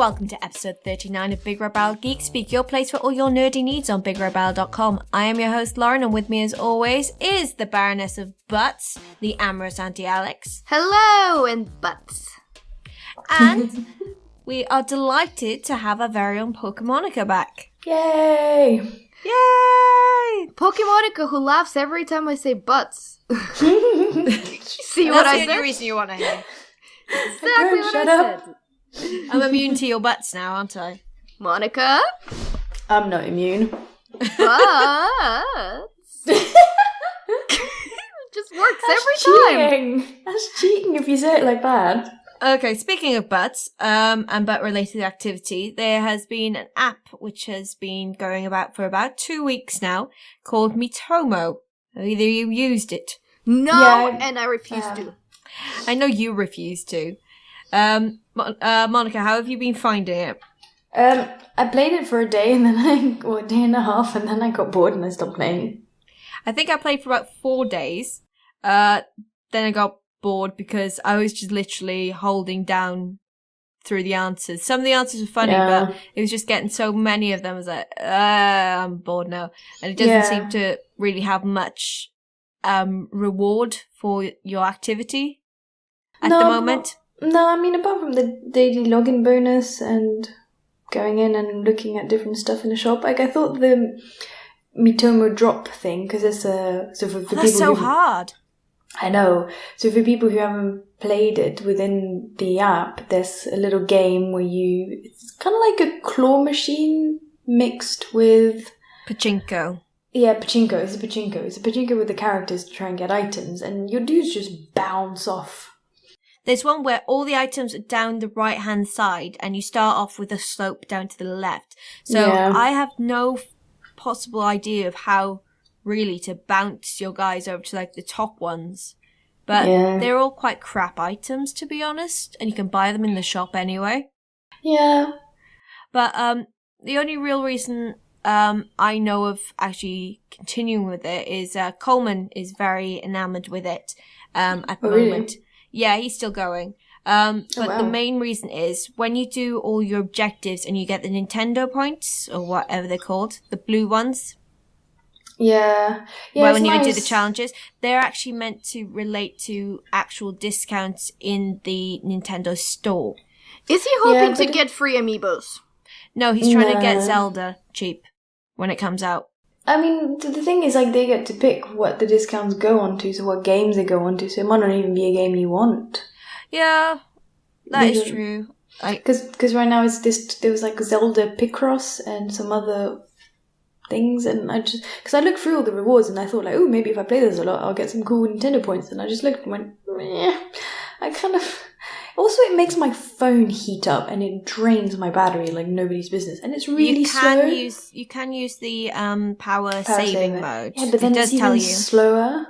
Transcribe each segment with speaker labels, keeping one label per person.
Speaker 1: welcome to episode 39 of BigRedBarel Geek Speak, your place for all your nerdy needs on BigRedBarel.com. I am your host Lauren, and with me as always is the Baroness of Butts, the amorous Auntie Alex.
Speaker 2: Hello, and butts.
Speaker 1: And we are delighted to have our very own Pokemonica back.
Speaker 3: Yay!
Speaker 1: Yay!
Speaker 2: Pokemonica who laughs every time I say butts. See what I said?
Speaker 1: That's the only reason you want to hear.
Speaker 2: Exactly what
Speaker 3: Shut
Speaker 2: I
Speaker 3: up.
Speaker 2: said.
Speaker 1: I'm immune to your butts now, aren't I?
Speaker 2: Monica?
Speaker 3: I'm not immune.
Speaker 2: Butts. Just works every time.
Speaker 3: That's cheating if you say it like that.
Speaker 1: Okay, speaking of butts, and butt-related activity, there has been an app which has been going about for about 2 weeks now called Miitomo. Have either you used it?
Speaker 2: No,
Speaker 3: Yeah,
Speaker 2: and I refuse to.
Speaker 1: I know you refuse to. Monica, how have you been finding it?
Speaker 3: I played it for a day and then a day and a half, and then I got bored and I stopped playing.
Speaker 1: I think I played for about 4 days. Then I got bored because I was just literally holding down through the answers. Some of the answers were funny, but it was just getting so many of them. I was like, I'm bored now. And it doesn't seem to really have much reward for your activity at the moment.
Speaker 3: No, I mean, apart from the daily login bonus and going in and looking at different stuff in the shop, like I thought the Miitomo drop thing, because it's for people
Speaker 1: that's so
Speaker 3: who,
Speaker 1: hard.
Speaker 3: I know. So for people who haven't played it within the app, there's a little game where it's kind of like a claw machine mixed with
Speaker 1: Pachinko.
Speaker 3: Yeah, pachinko. It's a pachinko. It's a pachinko with the characters to try and get items, and your dudes just bounce off.
Speaker 1: There's one where all the items are down the right-hand side, and you start off with a slope down to the left. So I have no possible idea of how really to bounce your guys over to like the top ones. But they're all quite crap items, to be honest, and you can buy them in the shop anyway.
Speaker 3: Yeah.
Speaker 1: But the only real reason I know of actually continuing with it is Coleman is very enamoured with it at the moment.
Speaker 3: Really?
Speaker 1: Yeah, he's still going. But the main reason is when you do all your objectives and you get the Nintendo points, or whatever they're called, the blue ones.
Speaker 3: Yeah.
Speaker 1: Well, when you do the challenges, they're actually meant to relate to actual discounts in the Nintendo store.
Speaker 2: Is he hoping to get free amiibos?
Speaker 1: No, he's trying to get Zelda cheap when it comes out.
Speaker 3: I mean, the thing is, like, they get to pick what the discounts go on to, so what games they go on to, so it might not even be a game you want.
Speaker 1: Yeah, that is true.
Speaker 3: Because right now there was like Zelda Picross and some other things, and because I looked through all the rewards and I thought like, oh, maybe if I play this a lot, I'll get some cool Nintendo points, and I just looked and went, meh. Also, it makes my phone heat up and it drains my battery like nobody's business, and it's really slow.
Speaker 1: You can use the power saving mode.
Speaker 3: Yeah, but then
Speaker 1: it does
Speaker 3: it's
Speaker 1: tell
Speaker 3: even
Speaker 1: you
Speaker 3: slower.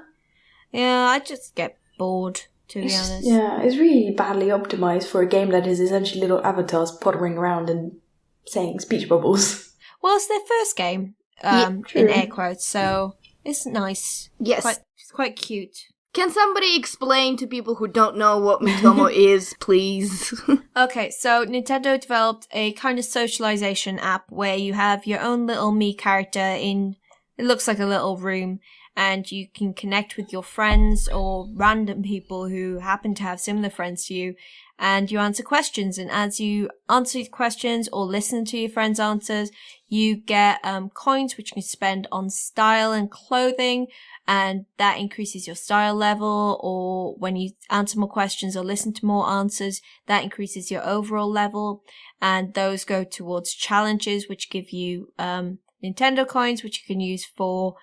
Speaker 1: Yeah, I just get bored, to be honest.
Speaker 3: Yeah, it's really badly optimized for a game that is essentially little avatars pottering around and saying speech bubbles.
Speaker 1: Well, it's their first game, in air quotes, so it's nice.
Speaker 2: Yes.
Speaker 1: It's quite cute.
Speaker 2: Can somebody explain to people who don't know what Miitomo is, please?
Speaker 1: Okay, so Nintendo developed a kind of socialization app where you have your own little Mii character it looks like a little room, and you can connect with your friends or random people who happen to have similar friends to you, and you answer questions, and as you answer these questions or listen to your friends' answers, you get coins which you can spend on style and clothing, and that increases your style level, or when you answer more questions or listen to more answers, that increases your overall level, and those go towards challenges which give you Nintendo coins which you can use for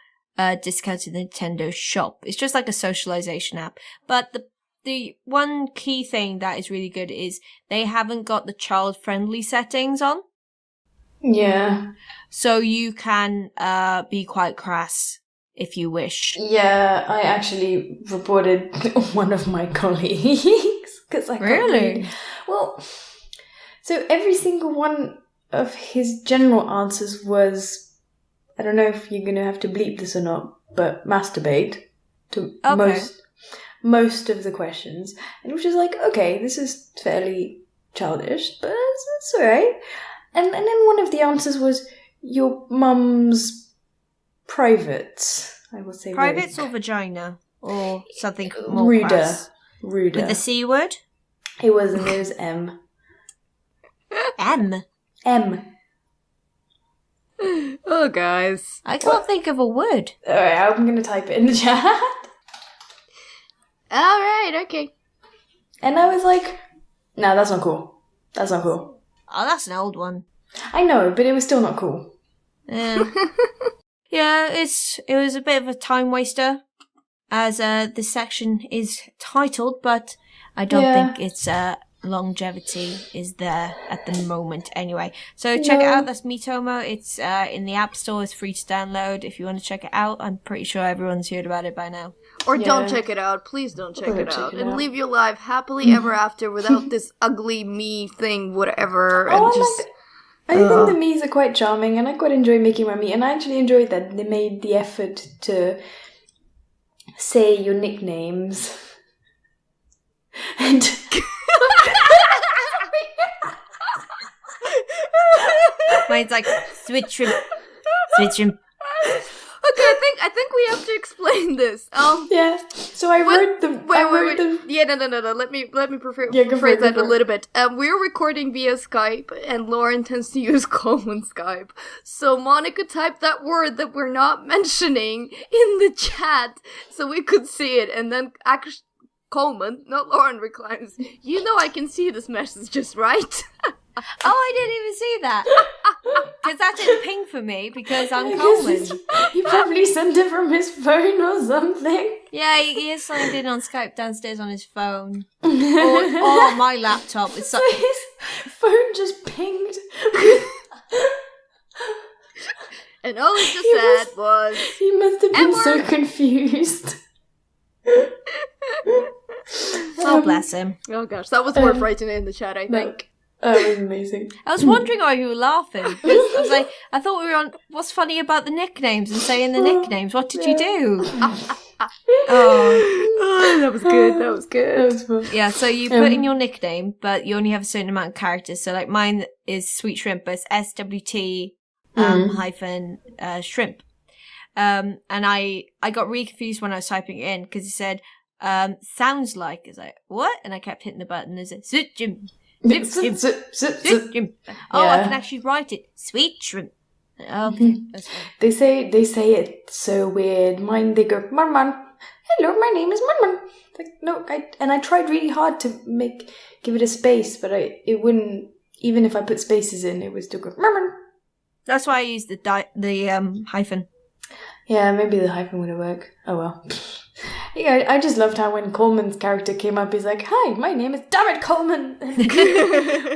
Speaker 1: discounts in the Nintendo shop. It's just like a socialization app. But the one key thing that is really good is they haven't got the child-friendly settings on.
Speaker 3: Yeah.
Speaker 1: So you can be quite crass if you wish.
Speaker 3: Yeah, I actually reported one of my colleagues.
Speaker 1: Really?
Speaker 3: Well, so every single one of his general answers was, I don't know if you're going to have to bleep this or not, but masturbate to most of the questions. And which is like, okay, this is fairly childish, but it's alright. And then one of the answers was your mum's privates. I will say
Speaker 1: Privates
Speaker 3: very...
Speaker 1: or vagina? Or something more
Speaker 3: ruder.
Speaker 1: crass?
Speaker 3: Ruder.
Speaker 1: With the C word?
Speaker 3: It wasn't, it was M.
Speaker 1: M?
Speaker 3: M.
Speaker 2: Oh, guys.
Speaker 1: I can't think of a word.
Speaker 3: Alright, I'm gonna type it in the chat.
Speaker 2: Alright, okay.
Speaker 3: And I was like, no, that's not cool. That's not cool.
Speaker 1: Oh, that's an old one.
Speaker 3: I know, but it was still not cool.
Speaker 1: Yeah. Yeah, it was a bit of a time waster, as this section is titled, but I don't think its longevity is there at the moment anyway. So check it out, that's Miitomo. It's in the App Store, it's free to download if you want to check it out. I'm pretty sure everyone's heard about it by now.
Speaker 2: Or don't check it out. Please don't check it out. And live your life happily ever after without this ugly me thing, whatever. And just...
Speaker 3: I think the Miis are quite charming, and I quite enjoy making my Mii, and I actually enjoyed that they made the effort to say your nicknames. And
Speaker 1: Mine's like, sweet shrimp, sweet shrimp.
Speaker 2: Okay, I think we have to explain this.
Speaker 3: Yeah. So I wrote them.
Speaker 2: Wait. Yeah, no. Let me rephrase that a little bit. We're recording via Skype, and Lauren tends to use common Skype. So Monica typed that word that we're not mentioning in the chat, so we could see it, and then actually Coleman, not Lauren, reclaims, "You know I can see this message, just right?"
Speaker 1: Oh, I didn't even see that. Because that didn't ping for me, because I'm Coleman.
Speaker 3: He probably sent it from his phone or something.
Speaker 1: Yeah, he is signed in on Skype downstairs on his phone. or on my laptop. It's
Speaker 3: So his phone just pinged.
Speaker 2: And all he just said was...
Speaker 3: He must have been so confused.
Speaker 1: Oh, bless him.
Speaker 2: Oh gosh, that was worth writing in the chat, I think.
Speaker 3: Oh, it was amazing.
Speaker 1: I was wondering why you were laughing. I was like, I thought we were on what's funny about the nicknames and saying the nicknames. What did you do?
Speaker 2: That was good. That was
Speaker 3: fun.
Speaker 1: Yeah, so you put in your nickname, but you only have a certain amount of characters. So like mine is Sweet Shrimp, but it's SWT hyphen shrimp. And I got really confused when I was typing it in because it said sounds like. It's like, what? And I kept hitting the button. There's a Sweet Shrimp. Shrimp. Oh, I can actually write it. Sweet shrimp. Okay, that's fine.
Speaker 3: They say it so weird. Mine, they go, Man. Hello, my name is Man. Like, no, I tried really hard to give it a space, but it wouldn't. Even if I put spaces in, it would still go Man.
Speaker 1: That's why I used the hyphen.
Speaker 3: Yeah, maybe the hyphen would work. Oh well. Yeah, I just loved how when Coleman's character came up, he's like, "Hi, my name is Dammit Coleman,"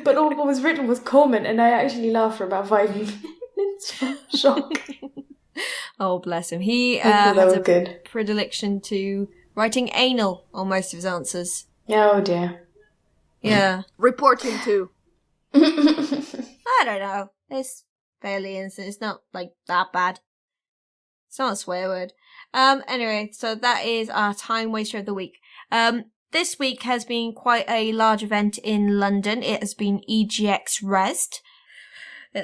Speaker 3: but all what was written was Coleman, and I actually laughed for about 5 minutes from shock.
Speaker 1: Oh, bless him. He
Speaker 3: has a
Speaker 1: predilection to writing anal on most of his answers.
Speaker 3: Oh dear.
Speaker 1: Yeah.
Speaker 2: Report him too.
Speaker 1: I don't know. It's fairly innocent. It's not like that bad. It's not a swear word. Anyway, so that is our time waster of the week. This week has been quite a large event in London. It has been EGX Rezzed.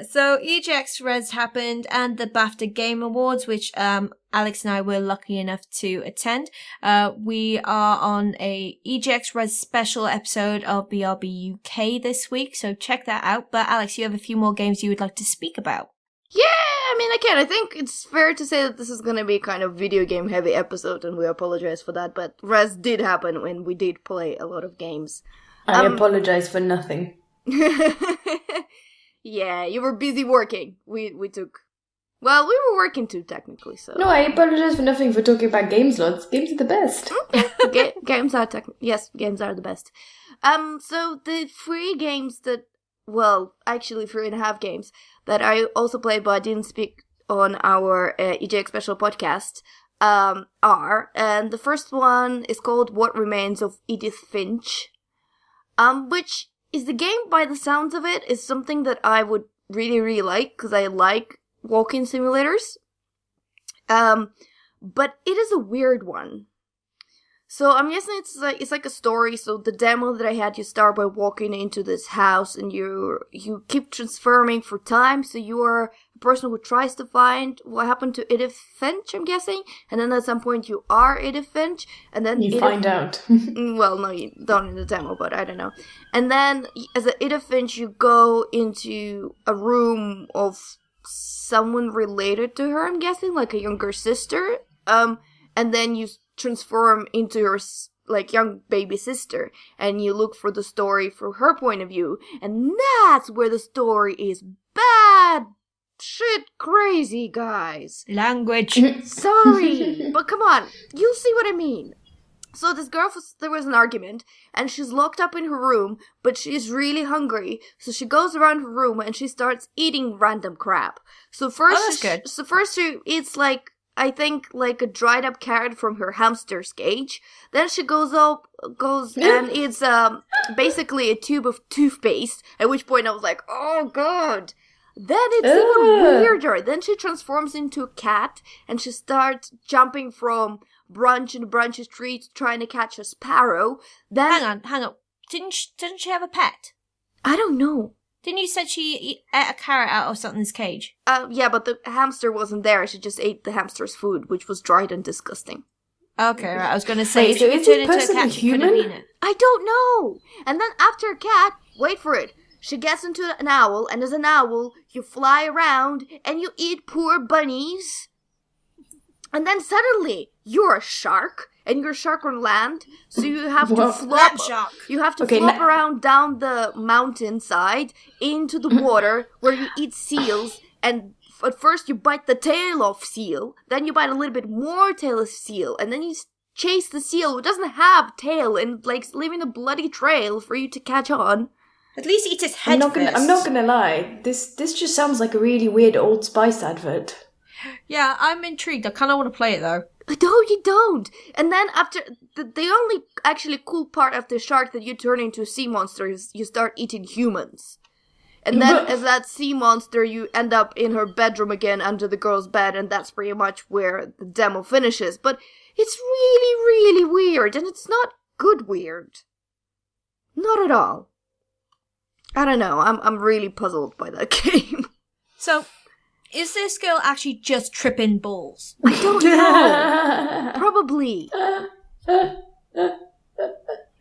Speaker 1: So EGX Rezzed happened, and the BAFTA Game Awards, which Alex and I were lucky enough to attend. We are on a EGX Rezzed special episode of BRB UK this week, so check that out. But Alex, you have a few more games you would like to speak about.
Speaker 2: Yeah, I mean, I think it's fair to say that this is going to be kind of video game heavy episode, and we apologize for that, but Rezzed did happen when we did play a lot of games.
Speaker 3: I apologize for nothing.
Speaker 2: Yeah, you were busy working. We were working too, technically, so...
Speaker 3: No, I apologize for nothing for talking about games lots. Games are the best.
Speaker 2: Okay, games are games are the best. So the 3 games that... Well, actually 3.5 games that I also played but I didn't speak on our EGX special podcast are, and the first one is called What Remains of Edith Finch, which is the game, by the sounds of it, is something that I would really, really like, because I like walking simulators. But it is a weird one. So I'm guessing it's like a story. So the demo that I had, you start by walking into this house and you keep transforming for time. So you are a person who tries to find what happened to Edith Finch, I'm guessing. And then at some point you are Edith Finch. And then
Speaker 3: you find out.
Speaker 2: Well, no, you don't in the demo, but I don't know. And then as an Edith Finch, you go into a room of someone related to her, I'm guessing, like a younger sister. And then you transform into her young baby sister, and you look for the story from her point of view, and that's where the story is bad shit crazy, guys.
Speaker 1: Language.
Speaker 2: Sorry, but come on, you'll see what I mean. So this girl, there was an argument, and she's locked up in her room, but she's really hungry, so she goes around her room and she starts eating random crap. So first, she eats I think like a dried up carrot from her hamster's cage. Then she goes and eats basically a tube of toothpaste. At which point I was like, oh god. Then it's even weirder. Then she transforms into a cat and she starts jumping from branch to branch tree trying to catch a sparrow. Then
Speaker 1: Hang on. Didn't she have a pet?
Speaker 2: I don't know.
Speaker 1: Didn't you said she ate a carrot out of something's cage?
Speaker 2: Yeah, but the hamster wasn't there. She just ate the hamster's food, which was dried and disgusting.
Speaker 1: Okay, right. I was going to say,
Speaker 3: Wait,
Speaker 1: if
Speaker 3: so
Speaker 1: she could
Speaker 3: is
Speaker 1: turn
Speaker 3: this
Speaker 1: into a
Speaker 3: person
Speaker 1: cat, she could have
Speaker 3: human?
Speaker 1: eaten it.
Speaker 2: I don't know. And then after a cat, wait for it. She gets into an owl, and as an owl, you fly around and you eat poor bunnies. And then suddenly, you're a shark, and you're a shark on land, so you have to flop.
Speaker 1: Shark.
Speaker 2: You have to flop around down the mountainside into the water where you eat seals, and at first you bite the tail off seal, then you bite a little bit more tail of seal, and then you chase the seal who doesn't have tail and leaving a bloody trail for you to catch on.
Speaker 1: At least eat his head
Speaker 3: I'm not gonna lie. This just sounds like a really weird Old Spice advert.
Speaker 1: Yeah, I'm intrigued. I kind of want to play it though.
Speaker 2: No, you don't. And then after the only actually cool part of the shark that you turn into a sea monster is you start eating humans. And then as that sea monster, you end up in her bedroom again under the girl's bed, and that's pretty much where the demo finishes. But it's really, really weird, and it's not good weird. Not at all. I don't know. I'm really puzzled by that game.
Speaker 1: So, is this girl actually just tripping balls?
Speaker 2: I don't know. Probably.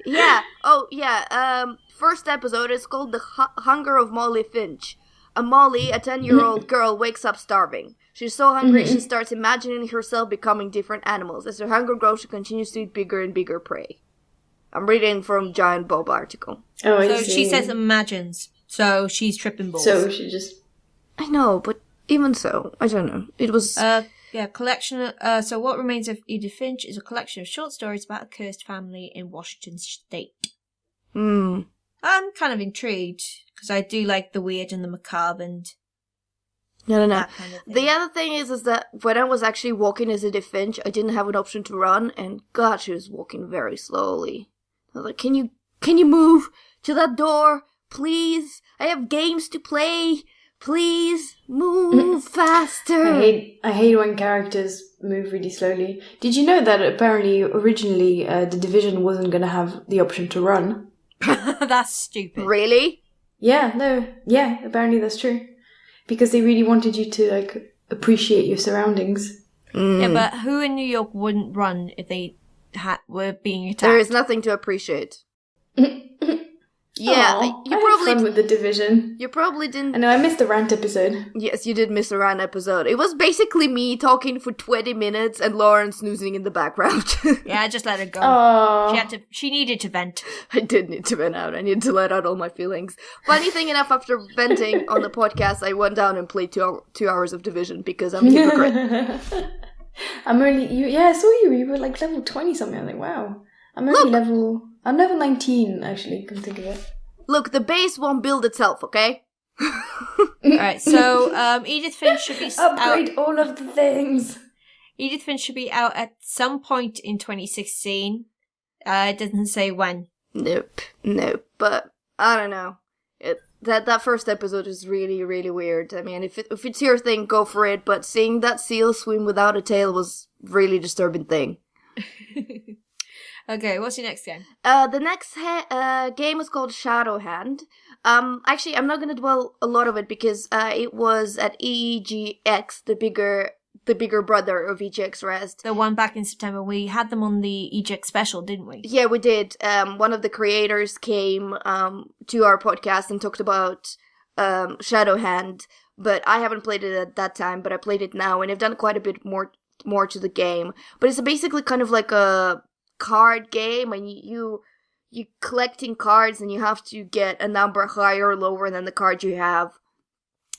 Speaker 2: Yeah. Oh, yeah. First episode is called The Hunger of Molly Finch. Molly, a 10-year-old girl, wakes up starving. She's so hungry she starts imagining herself becoming different animals. As her hunger grows, she continues to eat bigger and bigger prey. I'm reading from Giant Bob article.
Speaker 3: Oh, I
Speaker 1: So
Speaker 3: see.
Speaker 1: she says imagines. So she's tripping balls.
Speaker 3: So she just...
Speaker 2: I know, but even so, I don't know. It was...
Speaker 1: collection. So what remains of Edith Finch is a collection of short stories about a cursed family in Washington State. I'm kind of intrigued because I do like the weird and the macabre and
Speaker 2: No.
Speaker 1: that kind of thing.
Speaker 2: The other thing is that when I was actually walking as Edith Finch, I didn't have an option to run, and God, she was walking very slowly. I was like, can you move to that door, please? I have games to play. Please move faster.
Speaker 3: I hate when characters move really slowly. Did you know that apparently originally the Division wasn't going to have the option to run?
Speaker 1: That's stupid.
Speaker 2: Really?
Speaker 3: Yeah, apparently that's true. Because they really wanted you to appreciate your surroundings.
Speaker 1: Yeah, but who in New York wouldn't run if they were being attacked?
Speaker 2: There is nothing to appreciate. Yeah,
Speaker 3: Aw,
Speaker 2: you
Speaker 3: I
Speaker 2: probably
Speaker 3: had fun with the Division.
Speaker 2: You probably didn't.
Speaker 3: I know I missed the rant episode.
Speaker 2: Yes, you did miss a rant episode. It was basically me talking for 20 minutes and Lauren snoozing in the background.
Speaker 1: Yeah, I just let her go.
Speaker 3: Oh,
Speaker 1: She needed to vent.
Speaker 2: I did need to vent out. I needed to let out all my feelings. Funny thing enough, after venting on the podcast, I went down and played 2 hours of Division because I'm a hypocrite.
Speaker 3: I saw you. You were level 20 something. I was like, wow. I'm level 19 actually. Come think of it.
Speaker 2: Look, the base won't build itself, okay?
Speaker 1: Alright, so Edith Finch should be
Speaker 3: Upgrade
Speaker 1: out.
Speaker 3: all of the things.
Speaker 1: Edith Finch should be out at some point in 2016. It doesn't say when.
Speaker 2: Nope. But I don't know. That first episode is really, really weird. I mean, if it's your thing, go for it. But seeing that seal swim without a tail was really disturbing thing.
Speaker 1: Okay, what's your next game?
Speaker 2: The next game is called Shadow Hand. Actually, I'm not going to dwell a lot of it because it was at EGX, the bigger brother of EGX Rezzed.
Speaker 1: The one back in September. We had them on the EGX special, didn't we?
Speaker 2: Yeah, we did. One of the creators came to our podcast and talked about Shadow Hand, but I haven't played it at that time, but I played it now, and I've done quite a bit more to the game. But it's basically kind of like a card game, and you collecting cards, and you have to get a number higher or lower than the card you have.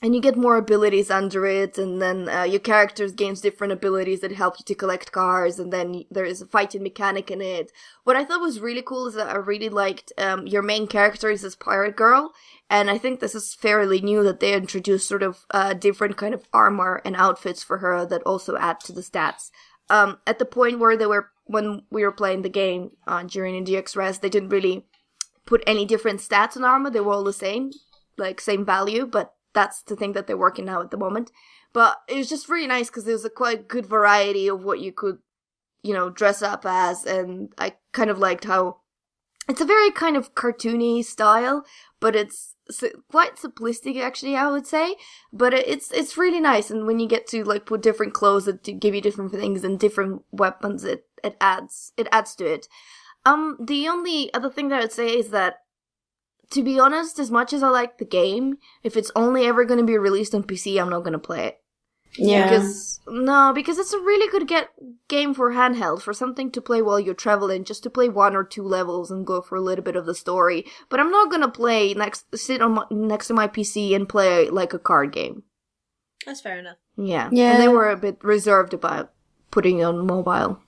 Speaker 2: And you get more abilities under it, and then your characters gains different abilities that help you to collect cards, and then there is a fighting mechanic in it. What I thought was really cool is that I really liked your main character is this pirate girl, and I think this is fairly new that they introduced sort of different kind of armor and outfits for her that also add to the stats. At the point when we were playing the game during EGX Rezzed, they didn't really put any different stats on armor. They were all the same, like same value, but that's the thing that they're working now at the moment. But it was just really nice because there was a quite good variety of what you could, dress up as. And I kind of liked how it's a very kind of cartoony style, but it's quite simplistic, actually, I would say. But it's really nice. And when you get to like put different clothes that give you different things and different weapons, it adds to it. The only other thing that I would say is that, to be honest, as much as I like the game, if it's only ever going to be released on PC, I'm not going to play it.
Speaker 3: Yeah.
Speaker 2: Because it's a really good game for handheld, for something to play while you're traveling, just to play 1 or 2 levels and go for a little bit of the story. But I'm not going to sit next to my PC and play like a card game.
Speaker 1: That's fair enough.
Speaker 2: Yeah. And they were a bit reserved about putting it on mobile.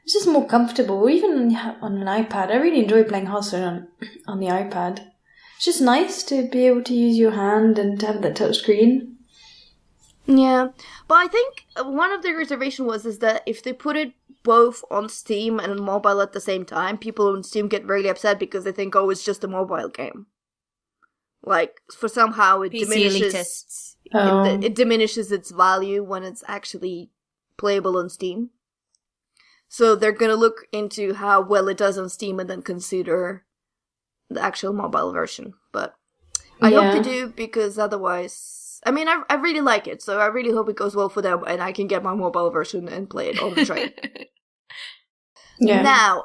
Speaker 3: It's just more comfortable, even on an iPad. I really enjoy playing Hearthstone on the iPad. It's just nice to be able to use your hand and to have that touch screen.
Speaker 2: Yeah, but I think one of the reservation is that if they put it both on Steam and on mobile at the same time, people on Steam get really upset because they think, oh, it's just a mobile game. Like, for somehow it diminishes it diminishes its value when it's actually playable on Steam. So they're gonna look into how well it does on Steam and then consider the actual mobile version. But I hope they do, because otherwise, I mean, I really like it, so I really hope it goes well for them and I can get my mobile version and play it on the train. Now,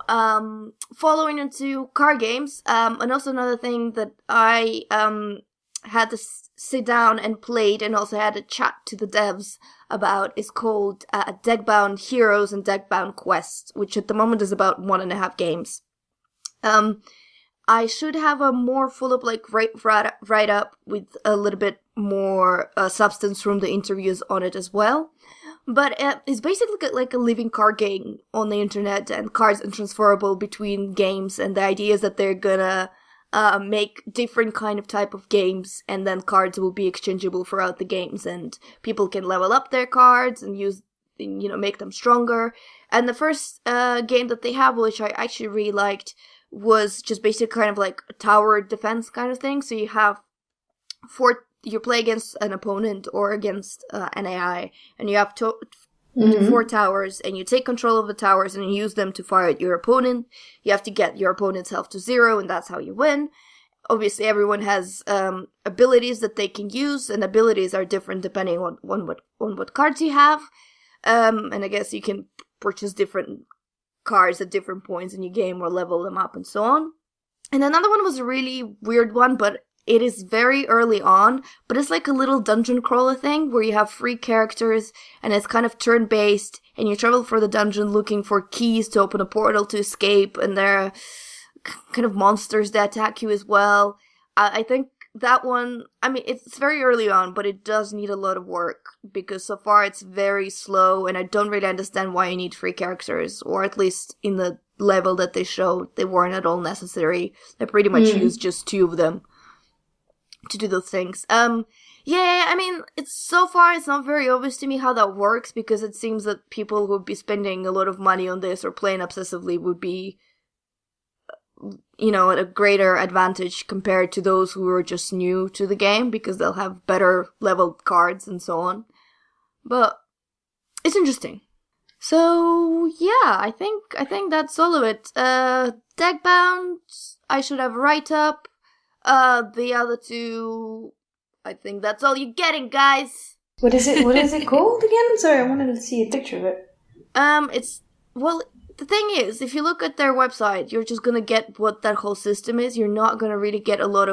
Speaker 2: following into card games, and also another thing that I had to sit down and played and also had a chat to the devs about is called Deckbound Heroes and Deckbound Quest, which at the moment is about 1.5 games. I should have a more full-up write-up with a little bit more substance from the interviews on it as well. But it's basically like a living card game on the internet, and cards are transferable between games, and the idea is that they're gonna make different kind of type of games, and then cards will be exchangeable throughout the games, and people can level up their cards and make them stronger. And the first game that they have, which I actually really liked, was just basically kind of like a tower defense kind of thing. So you have you play against an opponent or against an AI, and you have 4 towers, and you take control of the towers and you use them to fire at your opponent. You have to get your opponent's health to 0, and that's how you win. Obviously, everyone has abilities that they can use, and abilities are different depending on what cards you have. And I guess you can purchase different cards at different points in your game or level them up and so on. And another one was a really weird one, but it is very early on, but it's like a little dungeon crawler thing where you have 3 characters and it's kind of turn-based, and you travel for the dungeon looking for keys to open a portal to escape, and there are kind of monsters that attack you as well. I think that one, I mean, it's very early on, but it does need a lot of work, because so far it's very slow, and I don't really understand why you need 3 characters, or at least in the level that they showed, they weren't at all necessary. They pretty much used just 2 of them to do those things. I mean, it's not very obvious to me how that works, because it seems that people who would be spending a lot of money on this or playing obsessively would be, at a greater advantage compared to those who are just new to the game, because they'll have better leveled cards and so on. But it's interesting. So yeah, I think that's all of it. Deckbound, I should have a write-up. The other two, I think that's all you're getting, guys.
Speaker 3: What is it called again? Sorry, I wanted to see a picture of it.
Speaker 2: The thing is, if you look at their website, you're just gonna get what that whole system is. You're not gonna really get a lot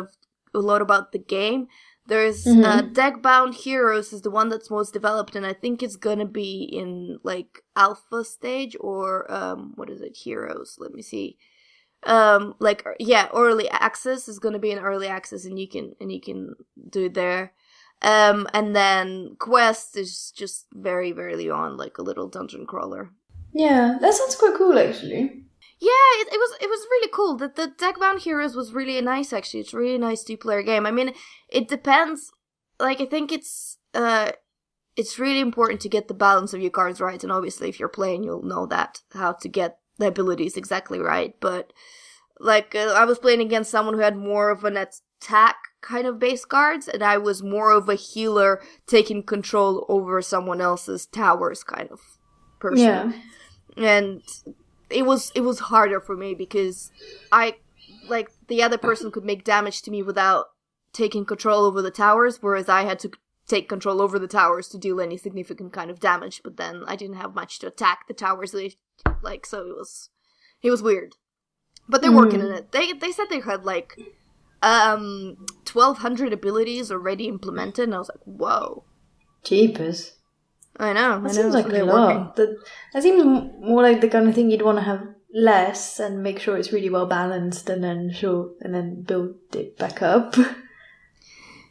Speaker 2: about the game. There's Deckbound Heroes is the one that's most developed, and I think it's gonna be in like alpha stage or what is it? Heroes. Let me see. Early access is gonna be in early access, and you can do it there. And then Quest is just very, very early on, like a little dungeon crawler.
Speaker 3: Yeah, that sounds quite cool, actually.
Speaker 2: Yeah, it was really cool. The Deckbound Heroes was really nice, actually. It's a really nice two-player game. I mean, it depends. Like, I think it's really important to get the balance of your cards right, and obviously if you're playing, you'll know how to get the abilities exactly right. But, like, I was playing against someone who had more of an attack kind of base cards, and I was more of a healer taking control over someone else's towers kind of person.
Speaker 3: Yeah.
Speaker 2: And it was harder for me because the other person could make damage to me without taking control over the towers, whereas I had to take control over the towers to deal any significant kind of damage, but then I didn't have much to attack the towers, so it was weird. But they're working on it. They said they had 1,200 abilities already implemented, and I was like, whoa.
Speaker 3: Jeepers.
Speaker 2: I know.
Speaker 3: That seems like a lot. That seems more like the kind of thing you'd want to have less and make sure it's really well balanced, and then build it back up.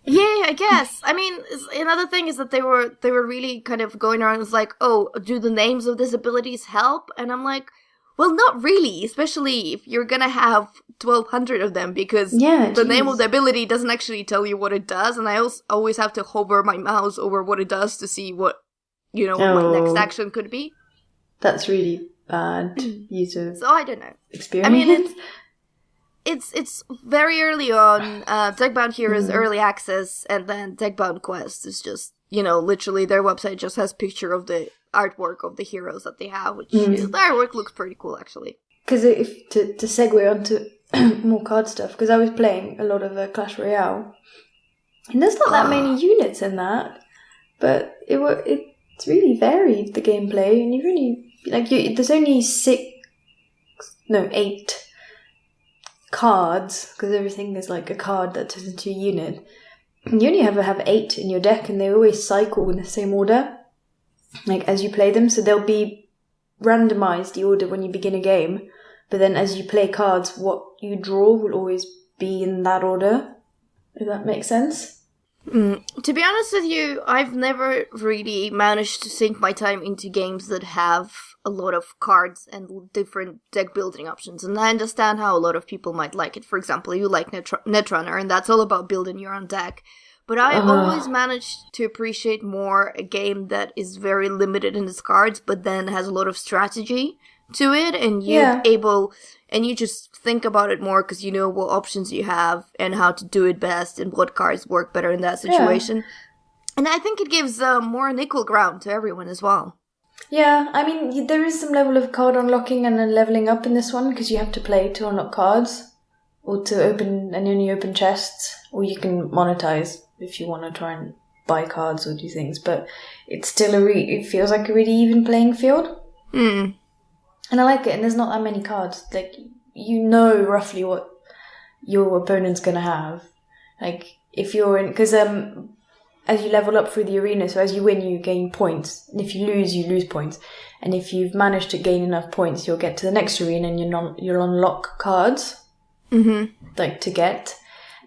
Speaker 2: Yeah, I guess. I mean, another thing is that they were really kind of going around. It's like, oh, do the names of these abilities help? And I'm like, well, not really, especially if you're gonna have 1,200 of them, because the name of the ability doesn't actually tell you what it does, and I always have to hover my mouse over what it does to see what my next action could be.
Speaker 3: That's really bad user.
Speaker 2: So I don't know.
Speaker 3: Experience.
Speaker 2: I mean, it's very early on. Deckbound Heroes early access, and then Deckbound Quest is just literally their website just has picture of the artwork of the heroes that they have, which the artwork looks pretty cool actually.
Speaker 3: Because if to segue onto more card stuff, because I was playing a lot of Clash Royale, and there's not that many units in that, but it's really varied, the gameplay, and you really there's only 8 cards, because everything is like a card that turns into a unit. And you only have 8 in your deck, and they always cycle in the same order, like as you play them. So they'll be randomized, the order, when you begin a game, but then as you play cards, what you draw will always be in that order, if that makes sense.
Speaker 2: To be honest with you, I've never really managed to sink my time into games that have a lot of cards and different deck building options, and I understand how a lot of people might like it. For example, you like Netrunner, and that's all about building your own deck. But I always managed to appreciate more a game that is very limited in its cards, but then has a lot of strategy to it, and you just think about it more because you know what options you have and how to do it best and what cards work better in that situation. And I think it gives more an equal ground to everyone as well.
Speaker 3: Yeah, I mean, there is some level of card unlocking and then leveling up in this one, because you have to play to unlock cards, or to only open chests, or you can monetize if you want to try and buy cards or do things, but it's still it feels like a really even playing field. And I like it, and there's not that many cards. Like, roughly what your opponent's gonna have. Like, if you're in, because as you level up through the arena, so as you win, you gain points, and if you lose points. And if you've managed to gain enough points, you'll get to the next arena, and you'll unlock cards, like to get.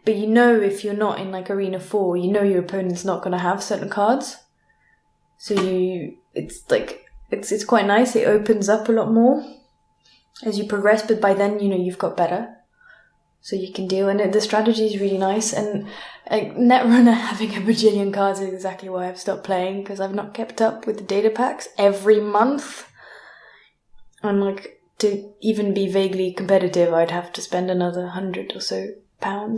Speaker 3: But if you're not in like arena 4, your opponent's not gonna have certain cards. So it's quite nice. It opens up a lot more as you progress, but by then you've got better, so you can deal. And the strategy is really nice. And Netrunner having a bajillion cards is exactly why I've stopped playing, because I've not kept up with the data packs every month. And to even be vaguely competitive, I'd have to spend another £100 or so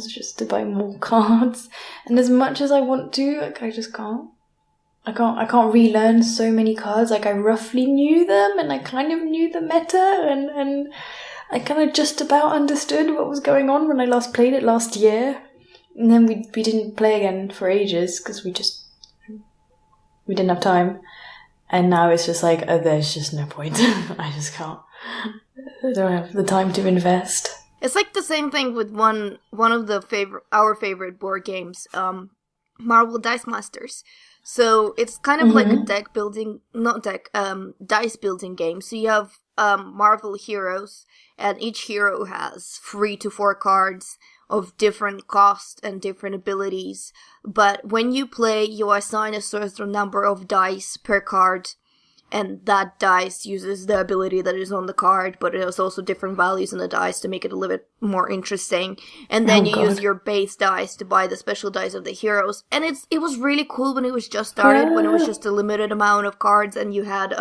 Speaker 3: just to buy more cards. And as much as I want to, I just can't. I can't relearn so many cards. Like, I roughly knew them, and I kind of knew the meta, and I kind of just about understood what was going on when I last played it last year. And then we didn't play again for ages because we didn't have time. And now it's just like, there's just no point. I just can't. I don't have the time to invest.
Speaker 2: It's like the same thing with one of our favorite board games, Marvel Dice Masters. So it's kind of like a dice building game. So you have Marvel heroes, and each hero has 3 to 4 cards of different cost and different abilities. But when you play, you assign a certain number of dice per card, and that dice uses the ability that is on the card, but it has also different values in the dice to make it a little bit more interesting. And then use your base dice to buy the special dice of the heroes. And it was really cool when it was just started, when it was just a limited amount of cards, and you had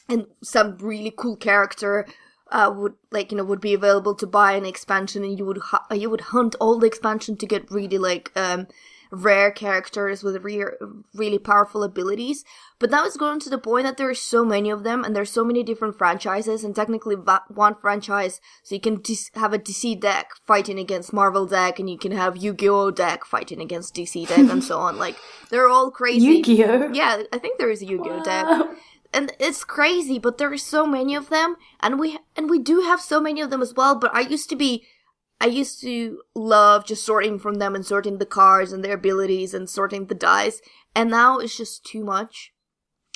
Speaker 2: and some really cool character would be available to buy an expansion, and you would hunt all the expansion to get really rare characters with really powerful abilities. But now it's grown to the point that there are so many of them, and there's so many different franchises, and technically one franchise, so you can have a DC deck fighting against Marvel deck, and you can have Yu-Gi-Oh deck fighting against DC deck, and so on. Like, they're all crazy.
Speaker 3: Yu-Gi-Oh?
Speaker 2: Yeah, I think there is a Yu-Gi-Oh deck. And it's crazy, but there are so many of them, and we do have so many of them as well. But I used to love just sorting from them and sorting the cards and their abilities and sorting the dice, and now it's just too much,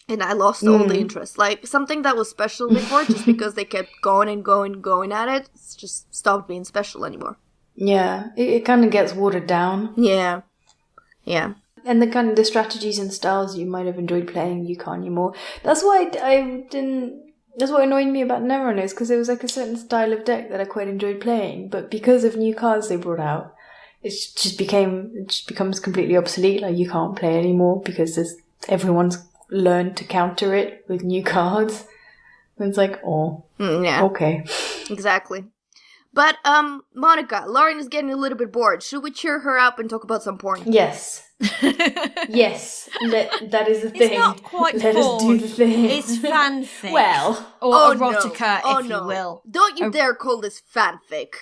Speaker 2: and I lost all the interest. Like, something that was special before, just because they kept going and going at it, it's just stopped being special anymore.
Speaker 3: Yeah, it kind of gets watered down.
Speaker 2: Yeah.
Speaker 3: And the strategies and styles you might have enjoyed playing, you can't anymore. That's why that's what annoyed me about Netrunner, is because there was like a certain style of deck that I quite enjoyed playing, but because of new cards they brought out, it just becomes completely obsolete. Like, you can't play anymore because everyone's learned to counter it with new cards. And it's like, okay.
Speaker 2: Exactly. But, Monica, Lauren is getting a little bit bored. Should we cheer her up and talk about some porn?
Speaker 3: Yes. Yes. That is the thing.
Speaker 1: It's not quite
Speaker 3: Let us do the thing.
Speaker 1: It's fanfic.
Speaker 3: Well.
Speaker 1: Or erotica, if you will.
Speaker 2: Don't you dare call this fanfic.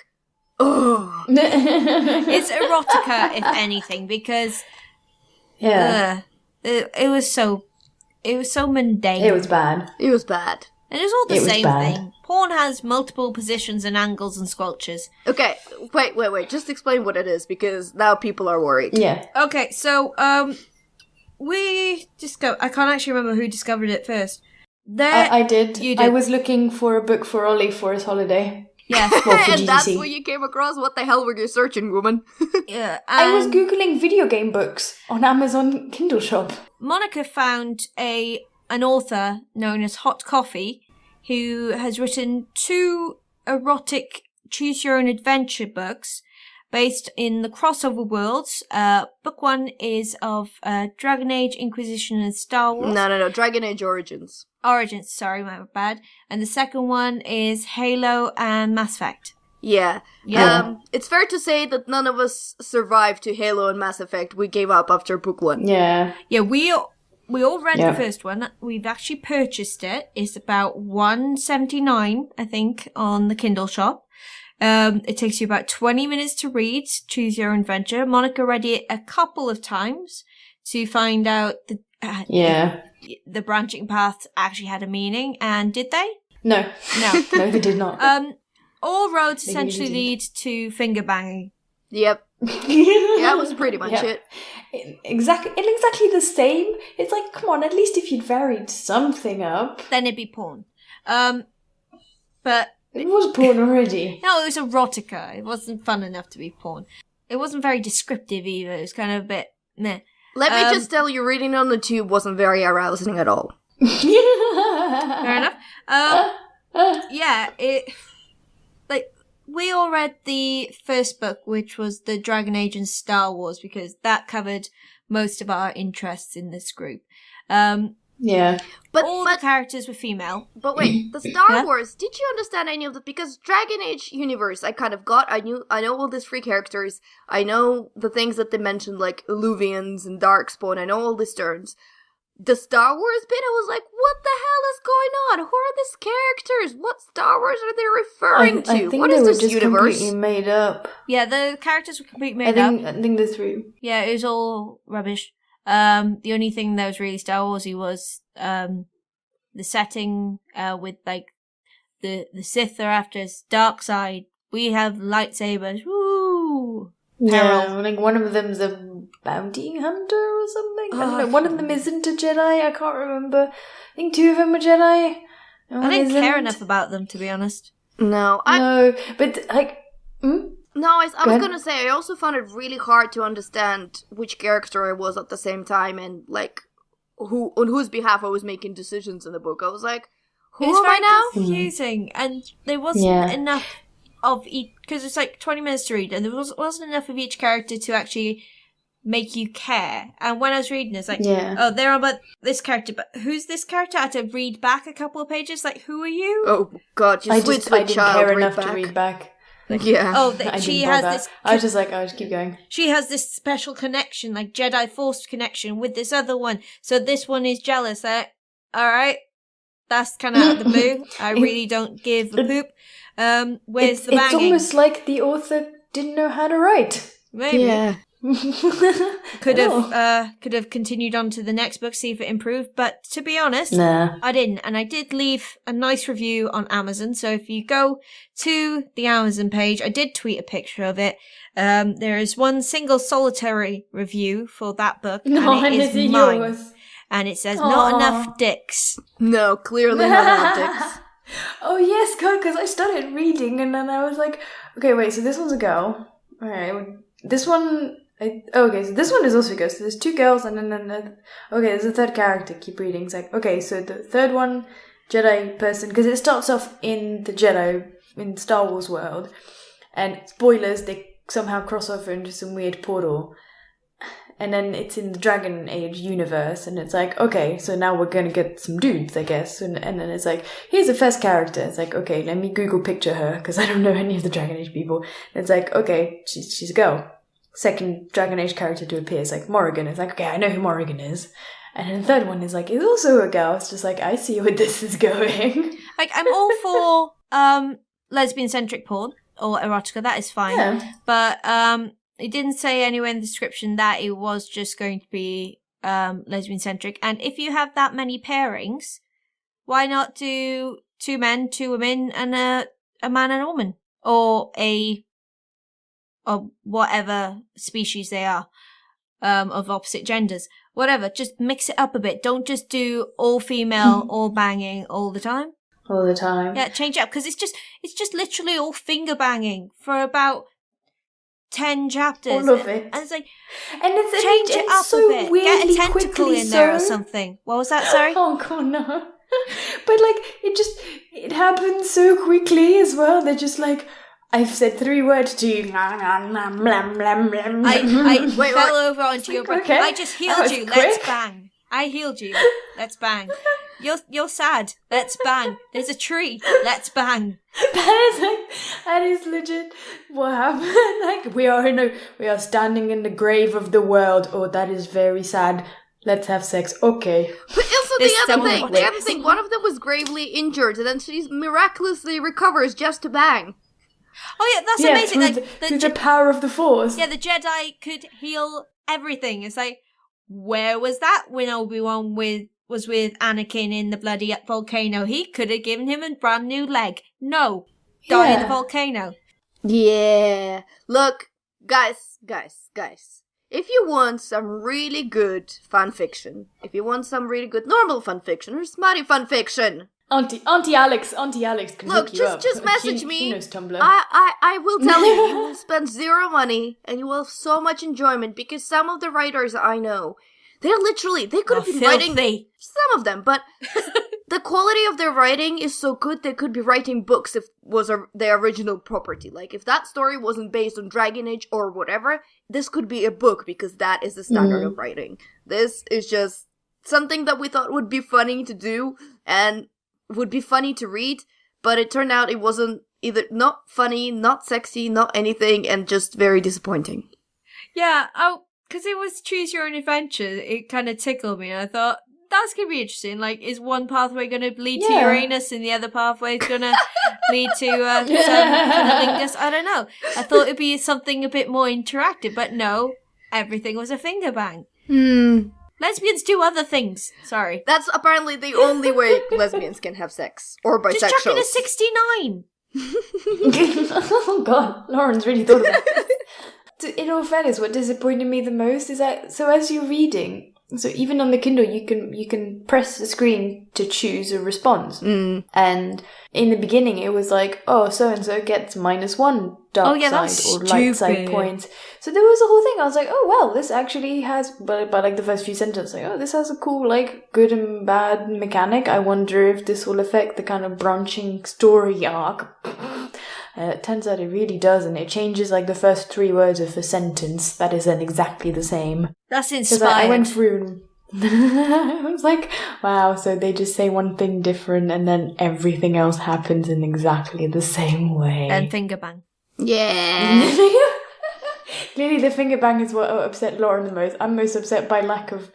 Speaker 2: Oh.
Speaker 1: It's erotica, if anything, because...
Speaker 3: Yeah.
Speaker 1: It was so mundane.
Speaker 3: It was bad.
Speaker 1: And it was all the same thing. Porn has multiple positions and angles and squelches.
Speaker 2: Okay, wait. Just explain what it is, because now people are worried.
Speaker 3: Yeah.
Speaker 1: Okay, so, I can't actually remember who discovered it first.
Speaker 3: I did.
Speaker 1: You did.
Speaker 3: I was looking for a book for Ollie for his holiday.
Speaker 1: Yeah.
Speaker 3: Well, for
Speaker 2: And
Speaker 3: GDC.
Speaker 2: that's what you came across? What the hell were you searching, woman?
Speaker 1: Yeah.
Speaker 3: I was Googling video game books on Amazon Kindle shop.
Speaker 1: Monica found an author known as Hot Coffee, who has written 2 erotic choose-your-own-adventure books based in the crossover worlds. Book 1 is of Dragon Age, Inquisition, and Star Wars.
Speaker 2: No. Dragon Age Origins.
Speaker 1: Origins, sorry, my bad. And the second one is Halo and Mass Effect.
Speaker 2: Yeah. It's fair to say that none of us survived to Halo and Mass Effect. We gave up after book 1.
Speaker 3: Yeah.
Speaker 1: Yeah, we all read the first one. We've actually purchased it. It's about $1.79, I think, on the Kindle shop. It takes you about 20 minutes to read. Choose your own adventure. Monica read it a couple of times to find out the branching paths actually had a meaning. And did they?
Speaker 3: No. No, they did not.
Speaker 1: All roads essentially lead to finger banging.
Speaker 2: Yep. Yeah, that was pretty much it.
Speaker 3: Exactly the same. It's like, come on, at least if you'd varied something up.
Speaker 1: Then it'd be porn. But
Speaker 3: it was porn already.
Speaker 1: No, it was erotica. It wasn't fun enough to be porn. It wasn't very descriptive either. It was kind of a bit meh.
Speaker 2: Let me just tell you, reading on the tube wasn't very arousing at all.
Speaker 1: Fair enough. We all read the first book, which was the Dragon Age and Star Wars, because that covered most of our interests in this group.
Speaker 3: Yeah.
Speaker 2: But
Speaker 1: the characters were female.
Speaker 2: But wait, the Star Wars, did you understand any of that? Because Dragon Age universe, I kind of got, I know all these free characters, I know the things that they mentioned, like Illuvians and Darkspawn, I know all these terms. the Star Wars bit, I was like, what the hell is going on? Who are these characters? What Star Wars are they referring to?
Speaker 3: I think
Speaker 2: What
Speaker 3: they
Speaker 2: is
Speaker 3: were
Speaker 2: this
Speaker 3: just
Speaker 2: universe?
Speaker 3: completely made up.
Speaker 1: Yeah, the characters were completely made up.
Speaker 3: I think the three.
Speaker 1: Yeah, it was all rubbish. The only thing that was really Star Warsy was the setting with like the Sith are after us, dark side. We have lightsabers. Woo!
Speaker 3: Yeah, like one of them's a bounty hunter or something. I don't know. One of them isn't a Jedi. I can't remember. I think two of them are Jedi.
Speaker 1: I didn't care enough about them, to be honest.
Speaker 2: No,
Speaker 3: but like.
Speaker 2: No, I was gonna say, I also found it really hard to understand which character I was at the same time, and like who on whose behalf I was making decisions in the book. I was like, who am I now?
Speaker 1: Confusing, and there wasn't enough of each, because it's like 20 minutes to read, and there wasn't enough of each character to actually make you care. And when I was reading, it's like, oh, they're about this character, but who's this character? I had to read back a couple of pages. Like, who are you?
Speaker 2: Oh God,
Speaker 3: I didn't care enough to read back.
Speaker 2: Like, yeah.
Speaker 1: Oh, she has this.
Speaker 3: I was just like, I'll just keep going.
Speaker 1: She has this special connection, like Jedi Force connection with this other one. So this one is jealous. All right, that's kind of out of the blue. I really don't give a poop. Where's the banging?
Speaker 3: It's almost like the author didn't know how to write.
Speaker 1: Maybe.
Speaker 2: Yeah.
Speaker 1: Could have continued on to the next book, see if it improved, but to be honest, I didn't. And I did leave a nice review on Amazon, so if you go to the Amazon page, I did tweet a picture of it. There is one single solitary review for that book, and it is mine. Yours. And it says, not enough dicks.
Speaker 2: No, clearly not enough dicks.
Speaker 3: Oh yes, God, because I started reading and then I was like, okay, wait, so this one's a girl. Alright, this one... so this one is also a girl. So there's two girls and then there's a third character. Keep reading. It's like, okay, so the third one, Jedi person, because it starts off in the Jedi, in Star Wars world, and spoilers, they somehow cross over into some weird portal, and then it's in the Dragon Age universe, and it's like, okay, so now we're gonna get some dudes, I guess, and then it's like, here's the first character. It's like, okay, let me Google picture her, because I don't know any of the Dragon Age people. And it's like, okay, she's a girl. Second Dragon Age character to appear is like Morrigan. It's like, okay, I know who Morrigan is. And then the third one is like, it's also a girl. It's just like, I see where this is going.
Speaker 1: Like, I'm all for lesbian-centric porn or erotica. That is fine. Yeah. But it didn't say anywhere in the description that it was just going to be lesbian-centric. And if you have that many pairings, why not do 2 men, 2 women, and a man and a woman? Or whatever species they are, of opposite genders. Whatever, just mix it up a bit. Don't just do all female, all banging all the time.
Speaker 3: All the time.
Speaker 1: Yeah, change it up, because it's just literally all finger banging for about 10 chapters.
Speaker 3: All of it.
Speaker 1: And it's like,
Speaker 3: and it's
Speaker 1: change it up
Speaker 3: so
Speaker 1: a bit. Get a tentacle in there or
Speaker 3: so...
Speaker 1: something. What was that, sorry?
Speaker 3: Oh God, no. But like, it happens so quickly as well. They're just like, I've said 3 words to you. I
Speaker 1: fell over onto your breast.
Speaker 3: Okay.
Speaker 1: I just healed you.
Speaker 3: Quick.
Speaker 1: Let's bang. I healed you. Let's bang. You're sad. Let's bang. There's a tree. Let's bang.
Speaker 3: That is legit what happened. Like, we are standing in the grave of the world. Oh, that is very sad. Let's have sex. Okay.
Speaker 2: But also the other thing, one of them was gravely injured, and then she miraculously recovers just to bang.
Speaker 1: Oh yeah, that's amazing.
Speaker 3: Through the power of the Force.
Speaker 1: Yeah, the Jedi could heal everything. It's like, where was that when Obi-Wan was with Anakin in the bloody volcano? He could have given him a brand new leg. No. Die in the volcano.
Speaker 2: Yeah. Look, guys. If you want some really good fan fiction, if you want some really good normal fan fiction or smutty fan fiction,
Speaker 3: Auntie Alex can hook you up.
Speaker 2: Just message me.
Speaker 3: She knows Tumblr.
Speaker 2: I will tell you, you will spend 0 money and you will have so much enjoyment, because some of the writers I know, they could have been writing, some of them, but the quality of their writing is so good they could be writing books if was their original property. Like, if that story wasn't based on Dragon Age or whatever, this could be a book, because that is the standard of writing. This is just something that we thought would be funny to do, and would be funny to read, but it turned out it wasn't either not funny, not sexy, not anything, and just very disappointing.
Speaker 1: Yeah, because it was choose your own adventure, it kind of tickled me, and I thought, that's gonna be interesting. Like, is one pathway gonna lead to Uranus and the other pathway is gonna lead to some cunnilingus? I don't know. I thought it'd be something a bit more interactive, but no, everything was a finger bang. Lesbians do other things. Sorry.
Speaker 2: That's apparently the only way lesbians can have sex. Or bisexuals.
Speaker 1: Just chuck in a 69.
Speaker 3: Oh god, Lauren's really thought about this. In all fairness, what disappointed me the most is that, so as you're reading, so even on the Kindle, you can press the screen to choose a response. And in the beginning, it was like, oh, so-and-so gets -1 dark side or light side points. So there was a whole thing. I was like, oh, well, this actually has, by like the first few sentences, like, oh, this has a cool, like, good and bad mechanic. I wonder if this will affect the kind of branching story arc. It turns out it really does, and it changes like the first 3 words of a sentence that isn't exactly the same.
Speaker 1: That's inspired.
Speaker 3: I went through and I was like, wow, so they just say one thing different and then everything else happens in exactly the same way.
Speaker 1: And finger bang.
Speaker 2: Yeah.
Speaker 3: Clearly the finger bang is what upset Lauren the most. I'm most upset by lack of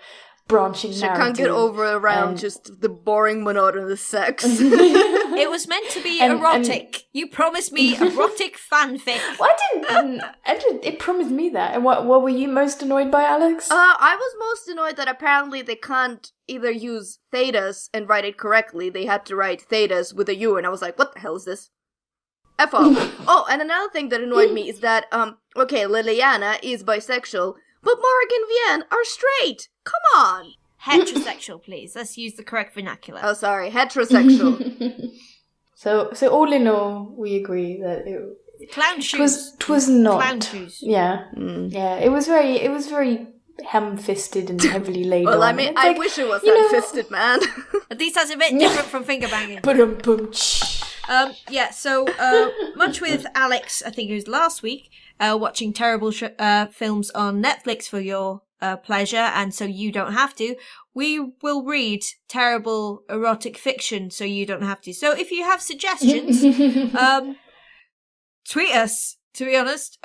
Speaker 3: branching narrative.
Speaker 2: She can't get around just the boring monotonous sex.
Speaker 1: It was meant to be erotic. You promised me erotic fanfic.
Speaker 3: Well, I didn't. It promised me that. And what were you most annoyed by, Alex?
Speaker 2: I was most annoyed that apparently they can't either use thetas and write it correctly. They had to write thetas with a U, and I was like, what the hell is this? F off. Oh, and another thing that annoyed me is that, okay, Liliana is bisexual, but Morrigan Vienne are straight. Come on.
Speaker 1: Heterosexual, please. Let's use the correct vernacular.
Speaker 2: Oh, sorry. Heterosexual.
Speaker 3: So all in all, we agree that
Speaker 1: clown shoes.
Speaker 3: Twas not.
Speaker 1: Clown shoes.
Speaker 3: Yeah. Yeah. It was very ham-fisted and heavily laid on.
Speaker 2: Well, I mean, I wish it was ham-fisted, man.
Speaker 1: At least that's a bit different from finger banging. Yeah, so much with Alex, I think it was last week, watching terrible films on Netflix for your pleasure, and so you don't have to. We will read terrible erotic fiction so you don't have to. So if you have suggestions, tweet us, to be honest.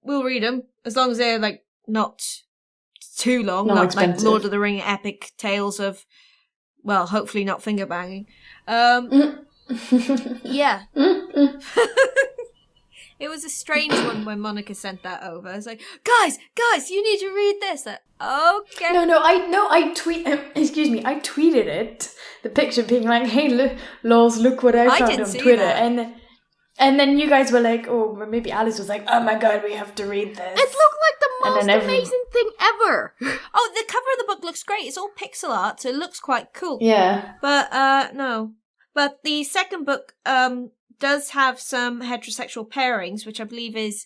Speaker 1: We'll read them, as long as they're, like, not too long, not expensive. Like Lord of the Ring epic tales of, well, hopefully not finger banging. Yeah. It was a strange one when Monica sent that over. I was like, guys, you need to read this. Like, okay.
Speaker 3: I tweeted it. The picture being like, hey, look what I found on Twitter. That. And then you guys were like, oh, maybe Alice was like, oh my god, we have to read this.
Speaker 2: It looked like the most amazing thing ever.
Speaker 1: Oh, the cover of the book looks great. It's all pixel art, so it looks quite cool.
Speaker 3: Yeah.
Speaker 1: But, no. But the second book, does have some heterosexual pairings, which I believe is,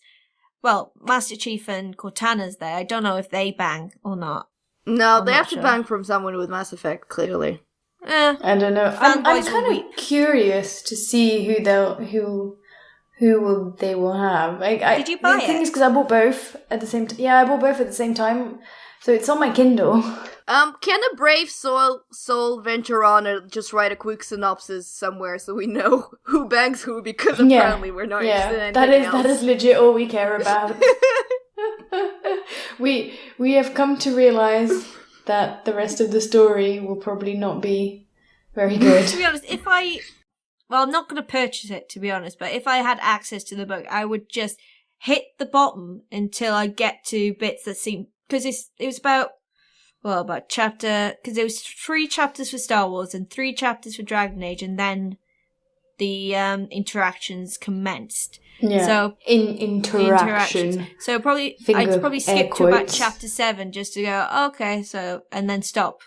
Speaker 1: well, Master Chief and Cortana's there. I don't know if they bang or not.
Speaker 2: No, they have to bang from someone with Mass Effect, clearly.
Speaker 3: I don't know. I'm kind of curious to see who they will have.
Speaker 1: Did you buy it?
Speaker 3: The thing is, because I bought both at the same time. Yeah, I bought both at the same time, so it's on my Kindle.
Speaker 2: Can a brave soul venture on and just write a quick synopsis somewhere so we know who bangs who, because apparently we're not interested in anything else. That is legit all we care about. We have come to realize that the rest of the story will probably not be very good.
Speaker 1: To be honest, I'm not going to purchase it, to be honest, but if I had access to the book, I would just hit the bottom until I get to bits that seem, because it was about chapter, because there was 3 chapters for Star Wars and 3 chapters for Dragon Age, and then the interactions commenced.
Speaker 3: Yeah.
Speaker 1: So
Speaker 3: interaction.
Speaker 1: So I'd probably skip to about chapter 7 just to go, okay, so, and then stop.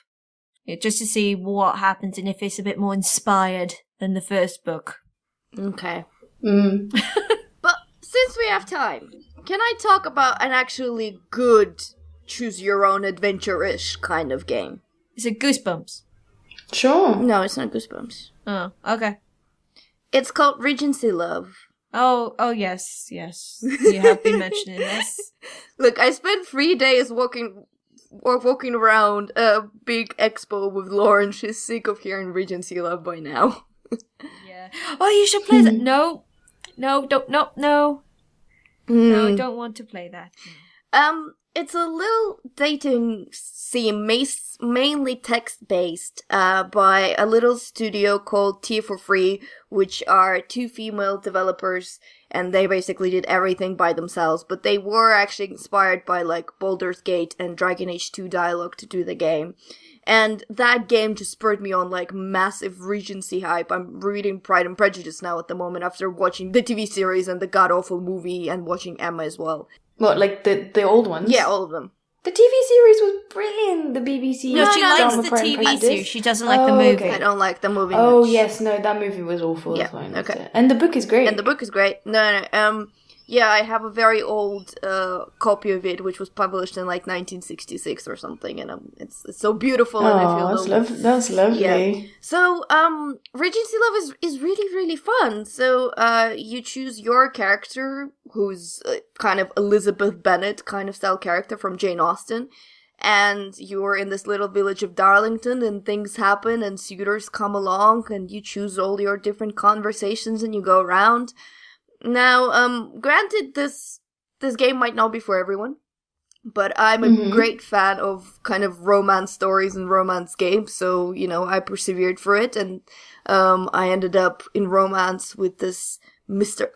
Speaker 1: Yeah, just to see what happens and if it's a bit more inspired than the first book.
Speaker 2: Okay. But since we have time, can I talk about an actually good choose your own adventure-ish kind of game?
Speaker 1: Is it Goosebumps?
Speaker 3: Sure.
Speaker 2: No, it's not Goosebumps.
Speaker 1: Oh, okay.
Speaker 2: It's called Regency Love.
Speaker 1: Oh, yes. You have been mentioning this.
Speaker 2: Look, I spent 3 days walking around a big expo with Lauren. She's sick of hearing Regency Love by now.
Speaker 1: Yeah. Oh, you should play that. No, don't. No, I don't want to play that.
Speaker 2: It's a little dating sim, mainly text-based, by a little studio called Tea for Free, which are 2 female developers, and they basically did everything by themselves, but they were actually inspired by, like, Baldur's Gate and Dragon Age 2 dialogue to do the game. And that game just spurred me on, like, massive Regency hype. I'm reading Pride and Prejudice now at the moment after watching the TV series and the god-awful movie and watching Emma as well.
Speaker 3: What, like the old ones?
Speaker 2: Yeah, all of them.
Speaker 3: The TV series was brilliant, the BBC.
Speaker 1: No, she likes the
Speaker 3: Pride and
Speaker 1: TV
Speaker 3: Prejudice.
Speaker 1: series. She doesn't like the movie.
Speaker 3: Okay.
Speaker 2: I don't like the movie
Speaker 3: Oh,
Speaker 2: much.
Speaker 3: yes, no, that movie was awful.
Speaker 2: Yeah,
Speaker 3: That's why I missed
Speaker 2: okay.
Speaker 3: it. And the book is great.
Speaker 2: And the book is great. No. Yeah, I have a very old copy of it, which was published in like 1966 or something, and it's so beautiful, and I feel
Speaker 3: that's lovely.
Speaker 2: Yeah. So, Regency Love is really, really fun. So, you choose your character, who's kind of Elizabeth Bennet kind of style character from Jane Austen, and you're in this little village of Darlington, and things happen, and suitors come along, and you choose all your different conversations, and you go around. Now, granted, this game might not be for everyone, but I'm a great fan of kind of romance stories and romance games, so, you know, I persevered for it, and I ended up in romance with this Mr.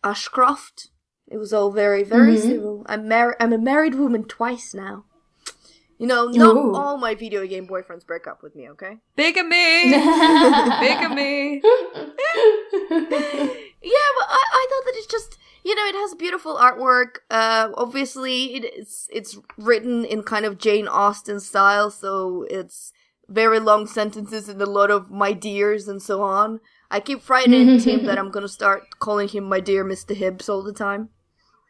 Speaker 2: Ashcroft. It was all very, very civil. I'm a married woman twice now. You know, not all my video game boyfriends break up with me, okay?
Speaker 1: Bigamy! Bigamy!
Speaker 2: Yeah, but I thought that it's just, you know, it has beautiful artwork. Obviously, it's written in kind of Jane Austen style, so it's very long sentences and a lot of my dears and so on. I keep frightening him that I'm gonna start calling him my dear Mr. Hibbs all the time.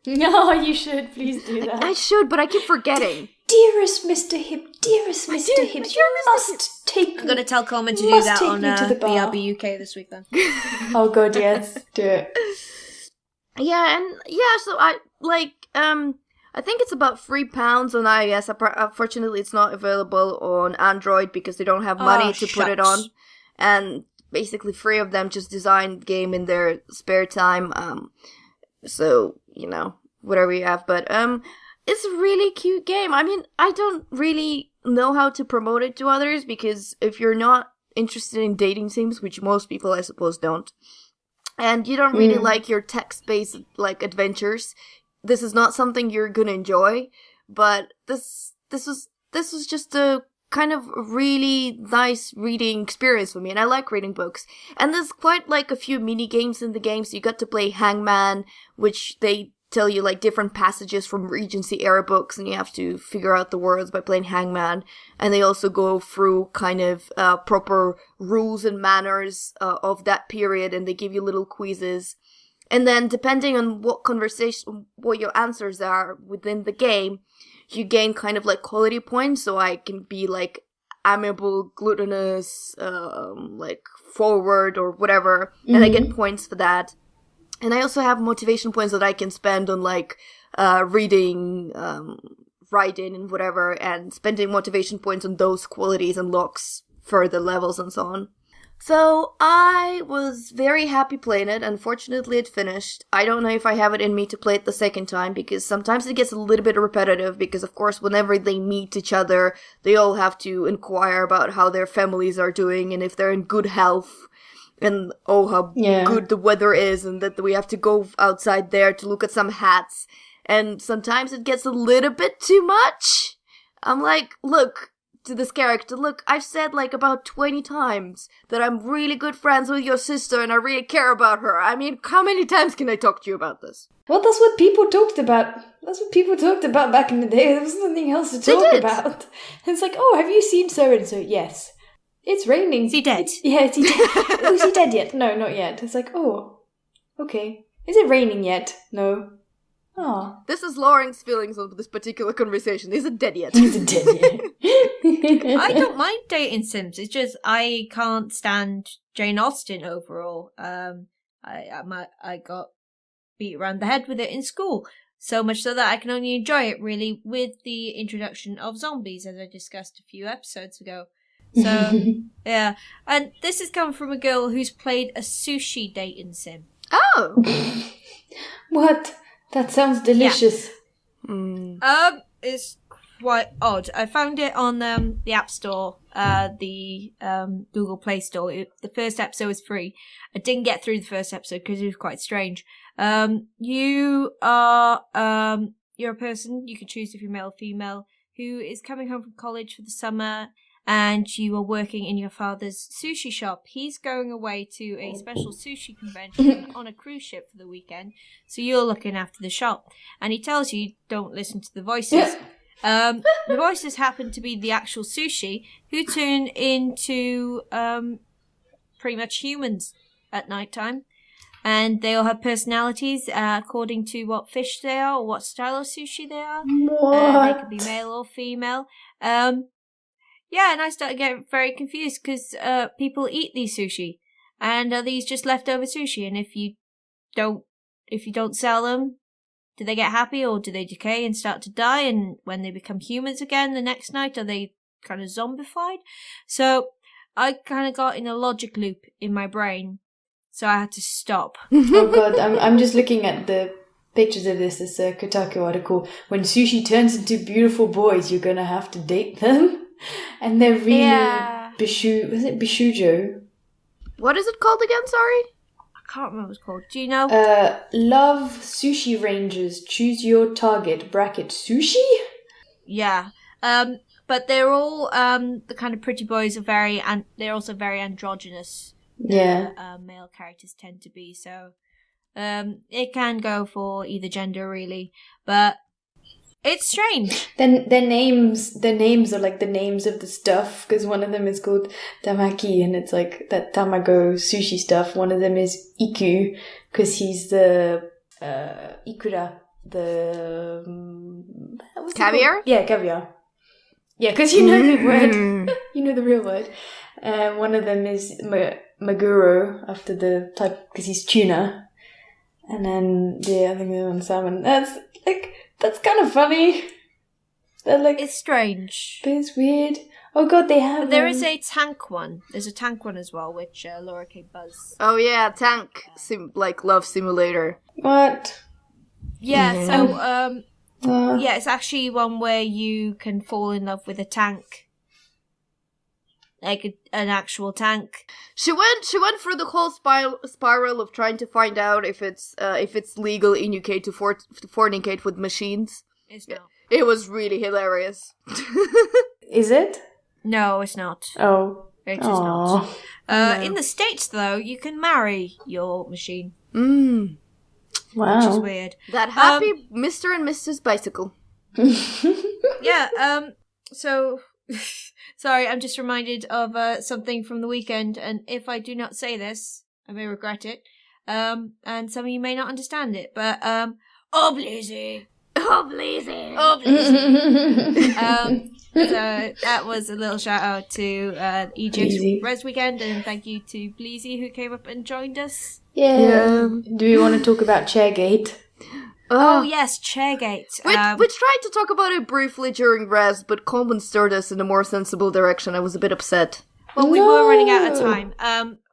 Speaker 3: No, you should. Please do that.
Speaker 2: I should, but I keep forgetting.
Speaker 3: Dearest Mr. Mr. Hibbs, you must take me.
Speaker 1: I'm going to tell Coleman to do that on BRB UK this week then.
Speaker 3: Oh god, yes. Do it.
Speaker 2: Yeah, so I think it's about £3 on iOS. Unfortunately, it's not available on Android because they don't have money to put it on. And basically 3 of them just designed the game in their spare time. So, you know, whatever you have. But it's a really cute game. I mean, I don't really know how to promote it to others because if you're not interested in dating sims, which most people I suppose don't, and you don't really like your text-based like adventures, this is not something you're gonna enjoy. But this was just a kind of really nice reading experience for me, and I like reading books. And there's quite like a few mini games in the game, so you got to play Hangman, which they tell you like different passages from Regency era books, and you have to figure out the words by playing Hangman. And they also go through kind of proper rules and manners of that period, and they give you little quizzes. And then depending on what your answers are within the game, you gain kind of like quality points. So I can be like amiable, gluttonous, like forward or whatever, and I get points for that. And I also have motivation points that I can spend on like reading, writing and whatever, and spending motivation points on those qualities unlocks further levels and so on. So I was very happy playing it. Unfortunately, it finished. I don't know if I have it in me to play it the second time, because sometimes it gets a little bit repetitive, because of course whenever they meet each other, they all have to inquire about how their families are doing and if they're in good health. And how good the weather is, and that we have to go outside there to look at some hats. And sometimes it gets a little bit too much. I'm like, look, to this character, look, I've said like about 20 times that I'm really good friends with your sister and I really care about her. I mean, how many times can I talk to you about this?
Speaker 3: Well, that's what people talked about. That's what people talked about back in the day. There was nothing else to talk about. It's like, oh, have you seen so-and-so? Yes. It's raining.
Speaker 1: Is he dead?
Speaker 3: Yeah, is he dead? Oh, is he dead yet? No, not yet. It's like, oh, okay. Is it raining yet? No. Oh.
Speaker 2: This is Lauren's feelings on this particular conversation. Is it dead yet?
Speaker 3: Is it dead yet?
Speaker 1: I don't mind dating sims. It's just I can't stand Jane Austen overall. I got beat around the head with it in school. So much so that I can only enjoy it really with the introduction of zombies, as I discussed a few episodes ago. So, yeah. And this is coming from a girl who's played a sushi dating sim.
Speaker 2: Oh!
Speaker 3: What? That sounds delicious.
Speaker 1: It's quite odd. I found it on the App Store, the Google Play Store. The first episode was free. I didn't get through the first episode because it was quite strange. You are you're a person. You can choose if you're male or female who is coming home from college for the summer, and you are working in your father's sushi shop. He's going away to a special sushi convention on a cruise ship for the weekend, so you're looking after the shop. And he tells you don't listen to the voices. The voices happen to be the actual sushi, who turn into pretty much humans at night time. And they all have personalities according to what fish they are or what style of sushi they are. They could be male or female. Yeah, and I started getting very confused because people eat these sushi, and are these just leftover sushi? And if you don't sell them, do they get happy or do they decay and start to die? And when they become humans again the next night, are they kind of zombified? So I kind of got in a logic loop in my brain, so I had to stop.
Speaker 3: Oh god, I'm just looking at the pictures of this Kotaku article. When sushi turns into beautiful boys, you're gonna have to date them. And they're really was it Bishujo?
Speaker 2: What is it called again, sorry?
Speaker 1: I can't remember what it's called. Do you know?
Speaker 3: Love Sushi Rangers. Choose your target. Bracket sushi?
Speaker 1: Yeah. But they're all the kind of pretty boys are they're also very androgynous.
Speaker 3: Yeah.
Speaker 1: Male characters tend to be, so it can go for either gender really, but it's strange.
Speaker 3: Then their names are like the names of the stuff, because one of them is called Tamaki, and it's like that tamago sushi stuff. One of them is Iku, because he's the Ikura, the what's
Speaker 2: caviar?
Speaker 3: Yeah, caviar. Yeah, because you know the word. You know the real word. One of them is Maguro, after the type, because he's tuna. And then the other one's salmon. That's kind of funny.
Speaker 1: It's strange.
Speaker 3: But it's weird. Oh god, they have.
Speaker 1: But there is a tank one. There's a tank one as well, which Laura K. Buzz.
Speaker 2: Oh yeah, tank love simulator.
Speaker 3: What?
Speaker 1: Yeah. So yeah, it's actually one where you can fall in love with a tank. Like an actual tank.
Speaker 2: She went through the whole spiral of trying to find out if it's legal in UK to fornicate with machines.
Speaker 1: It's not.
Speaker 2: It was really hilarious.
Speaker 3: Is it?
Speaker 1: No, it's not.
Speaker 3: Oh.
Speaker 1: It is not. In the States, though, you can marry your machine.
Speaker 3: Wow.
Speaker 1: Which is weird.
Speaker 2: That happy Mr. and Mrs. Bicycle.
Speaker 1: Yeah, so... Sorry, I'm just reminded of something from the weekend, and if I do not say this, I may regret it. And some of you may not understand it, but oh Blizzy!
Speaker 2: Oh Blizzy!
Speaker 1: Oh Blizzy! So that was a little shout out to EGX Rezzed weekend, and thank you to Bleezy who came up and joined us.
Speaker 3: Yeah. Do we want to talk about Chairgate?
Speaker 1: Oh yes, Chairgate.
Speaker 2: We tried to talk about it briefly during Rezzed, but Coleman stirred us in a more sensible direction. I was a bit upset.
Speaker 1: Well, we were running out of time.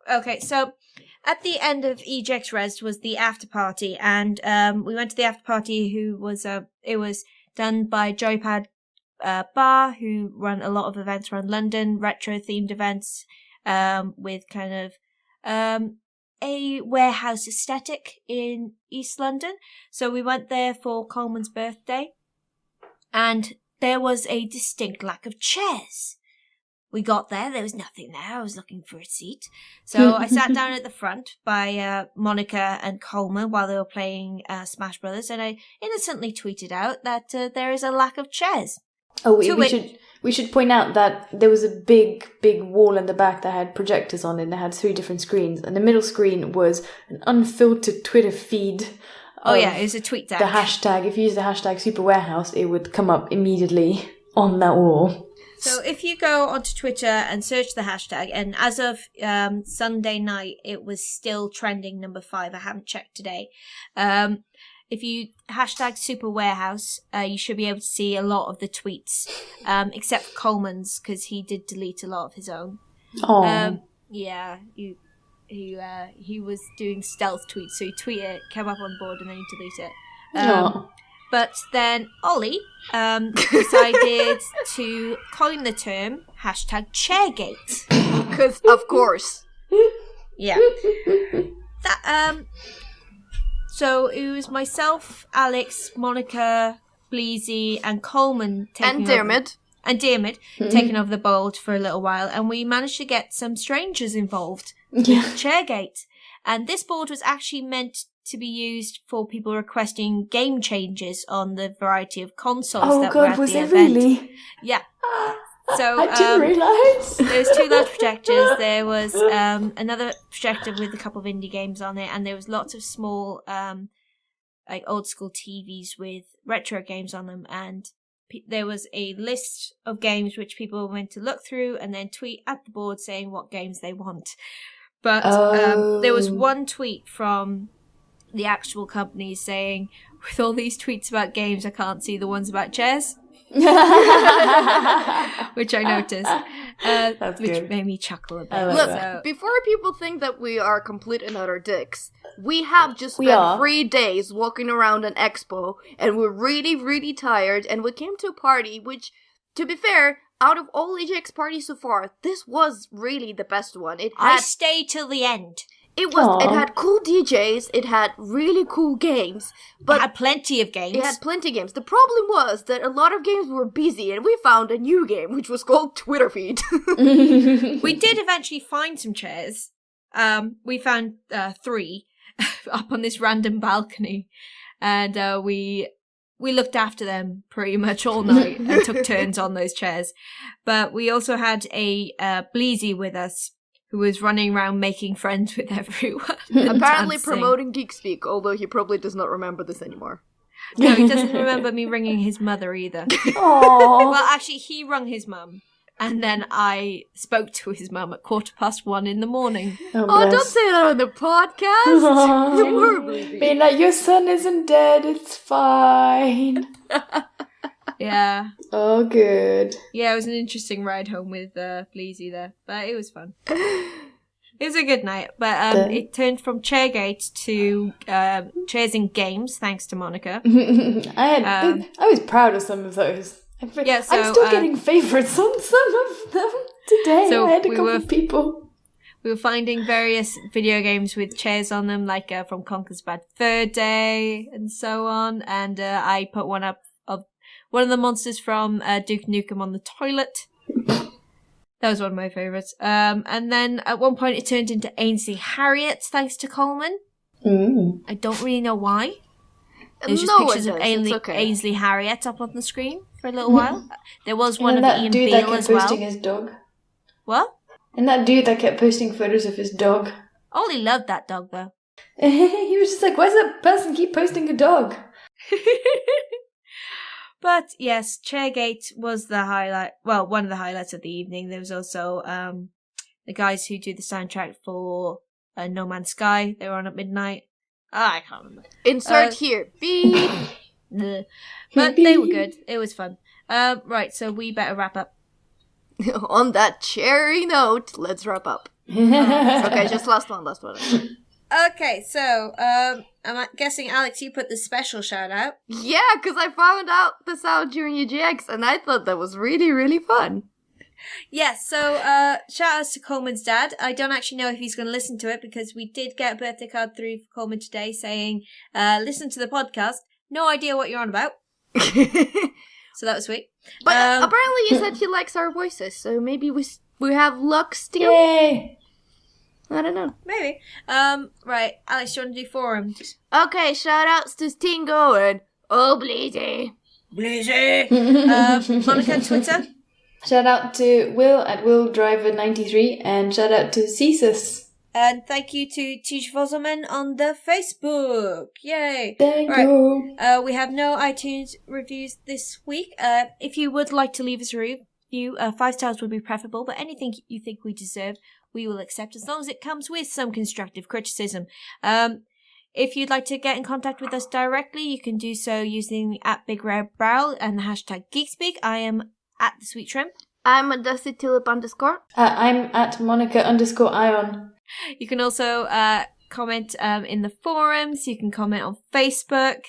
Speaker 1: Okay, so at the end of EGX Rezzed was the after party, and we went to the after party. It was done by Joypad Bar, who run a lot of events around London, retro themed events, with kind of a warehouse aesthetic in East London. So we went there for Coleman's birthday, and there was a distinct lack of chairs. We got there was nothing there. I was looking for a seat. So I sat down at the front by Monica and Coleman while they were playing Smash Brothers, and I innocently tweeted out that there is a lack of chairs.
Speaker 3: Oh, we should point out that there was a big wall in the back that had projectors on it, and it had 3 different screens, and the middle screen was an unfiltered Twitter feed.
Speaker 1: Oh yeah, it was a tweet deck.
Speaker 3: The hashtag, if you use the hashtag Super Warehouse, it would come up immediately on that wall.
Speaker 1: So if you go onto Twitter and search the hashtag, and as of Sunday night, it was still trending number 5. I haven't checked today. If you hashtag Super Warehouse, you should be able to see a lot of the tweets, except for Coleman's, because he did delete a lot of his own. Yeah, he was doing stealth tweets, so he tweeted it, came up on board, and then he deleted it. But then Ollie decided to coin the term #Chairgate.
Speaker 2: Because, of course.
Speaker 1: Yeah. So it was myself, Alex, Monica, Bleezy, and Coleman taking
Speaker 2: Dermot.
Speaker 1: Taking over the board for a little while, and we managed to get some strangers involved with Chairgate. And this board was actually meant to be used for people requesting game changes on the variety of consoles that were at
Speaker 3: was
Speaker 1: the
Speaker 3: it
Speaker 1: event.
Speaker 3: really?
Speaker 1: Yeah. So
Speaker 3: I didn't realise.
Speaker 1: there was 2 large projectors. There was another projector with a couple of indie games on it, and there was lots of small, like old school TVs with retro games on them. And there was a list of games which people were meant to look through and then tweet at the board saying what games they want. But there was one tweet from the actual company saying, with all these tweets about games, I can't see the ones about chairs. Which I noticed, which made me chuckle a bit.
Speaker 2: Look, before people think that we are complete and utter dicks, we have just spent 3 days walking around an expo, and we're really, really tired, and we came to a party which, to be fair, out of all EGX parties so far, this was really the best one.
Speaker 1: I stayed till the end.
Speaker 2: It had cool DJs, it had really cool games, but
Speaker 1: it had plenty of games.
Speaker 2: The problem was that a lot of games were busy, and we found a new game, which was called Twitter Feed.
Speaker 1: We did eventually find some chairs. We found 3 up on this random balcony, and we looked after them pretty much all night and took turns on those chairs. But we also had a Bleezy with us, who was running around making friends with everyone.
Speaker 2: Apparently promoting Geek Speak, although he probably does not remember this anymore.
Speaker 1: No, he doesn't remember me ringing his mother either.
Speaker 3: Aww.
Speaker 1: Well, actually, he rung his mum, and then I spoke to his mum at 1:15 in the morning.
Speaker 2: Oh, don't say that on the podcast!
Speaker 3: Being like, your son isn't dead, it's fine.
Speaker 1: Yeah.
Speaker 3: Oh, good.
Speaker 1: Yeah, it was an interesting ride home with Bleezy there, but it was fun. It was a good night, but it turned from Chairgate to Chairs and Games, thanks to Monica.
Speaker 3: I was proud of some of those. I'm still getting favourites on some of them today.
Speaker 1: So
Speaker 3: I had a couple of people.
Speaker 1: We were finding various video games with chairs on them, like from Conker's Bad Fur Day and so on, and I put one up of one of the monsters from Duke Nukem on the toilet. That was one of my favourites. And then at one point it turned into Ainsley Harriet, thanks to Coleman.
Speaker 3: Mm.
Speaker 1: I don't really know why. There's just pictures of Ainsley Harriet up on the screen for a little while. There was one of Ian Beale as well.
Speaker 3: Posting his dog.
Speaker 1: What?
Speaker 3: And that dude that kept posting photos of his dog.
Speaker 1: Ollie loved that dog though.
Speaker 3: He was just like, why does that person keep posting a dog?
Speaker 1: But yes, Chairgate was the highlight. Well, one of the highlights of the evening. There was also the guys who do the soundtrack for No Man's Sky. They were on at midnight. I can't remember.
Speaker 2: Insert here. Beep.
Speaker 1: But they were good. It was fun. Right, so we better wrap up.
Speaker 2: On that cherry note, let's wrap up. Okay, just last one.
Speaker 1: Okay, so I'm guessing, Alex, you put the special shout out.
Speaker 2: Yeah, because I found out the sound during EGX, and I thought that was really, really fun.
Speaker 1: Yes, so shout outs to Coleman's dad. I don't actually know if he's going to listen to it, because we did get a birthday card through for Coleman today saying, listen to the podcast. No idea what you're on about. So that was sweet.
Speaker 2: But apparently you said he likes our voices, so maybe we have luck still.
Speaker 3: Yay!
Speaker 2: I don't know.
Speaker 1: Maybe. Right, Alex, you want to do forums?
Speaker 2: Okay, shout outs to Stingo and Bleezy.
Speaker 1: Monica on Twitter.
Speaker 3: Shout out to Will at WillDriver93 and shout out to Cesus.
Speaker 1: And thank you to Teach Fosselman on the Facebook. Yay!
Speaker 3: Thank you.
Speaker 1: We have no iTunes reviews this week. If you would like to leave us a review, 5 stars would be preferable, but anything you think we deserve, we will accept as long as it comes with some constructive criticism. If you'd like to get in contact with us directly, you can do so using @BigRedBarel and the hashtag GeekSpeak. I am at the Sweet Shrimp.
Speaker 2: I'm at DustyTulip_.
Speaker 3: I'm at Monica_Ion.
Speaker 1: You can also comment in the forums. You can comment on Facebook.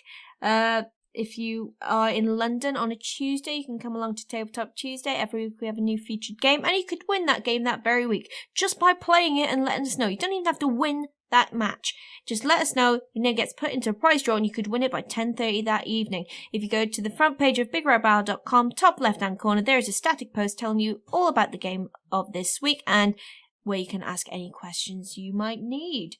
Speaker 1: If if you are in London on a Tuesday, you can come along to Tabletop Tuesday. Every week we have a new featured game, and you could win that game that very week just by playing it and letting us know. You don't even have to win that match. Just let us know, and then it gets put into a prize draw, and you could win it by 10:30 that evening. If you go to the front page of BigRedBarel.com, top left-hand corner, there is a static post telling you all about the game of this week and where you can ask any questions you might need.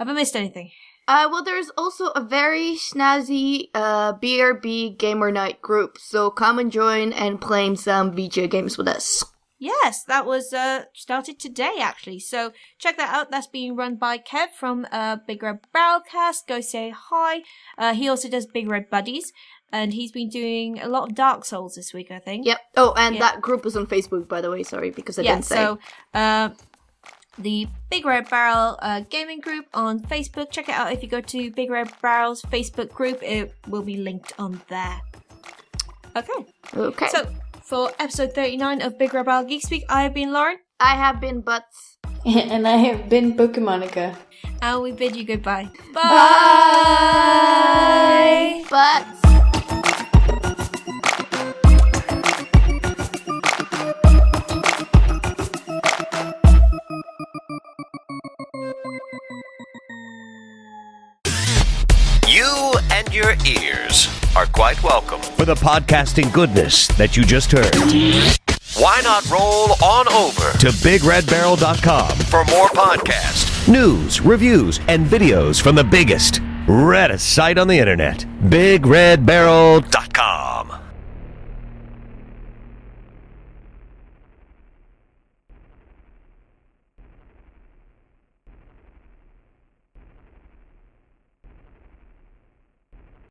Speaker 1: Have I missed anything?
Speaker 2: Well, there's also a very snazzy BRB Gamer Night group, so come and join and play some VJ games with us.
Speaker 1: Yes, that was started today, actually. So check that out. That's being run by Kev from Big Red Barrel Cast. Go say hi. He also does Big Red Buddies, and he's been doing a lot of Dark Souls this week, I think.
Speaker 2: Yep. Oh, and that group is on Facebook, by the way. Sorry, because I didn't say.
Speaker 1: So the Big Red Barrel gaming group on Facebook. Check it out. If you go to Big Red Barrel's Facebook group, it will be linked on there. Okay. So for episode 39 of Big Red Barrel Geek Speak, I have been Lauren.
Speaker 2: I have been Butts.
Speaker 3: And I have been Pokemonica.
Speaker 1: And we bid you goodbye.
Speaker 3: Bye!
Speaker 2: Butts.
Speaker 4: You and your ears are quite welcome for the podcasting goodness that you just heard. Why not roll on over to BigRedBarel.com for more podcasts, news, reviews, and videos from the biggest, reddest site on the internet, BigRedBarel.com.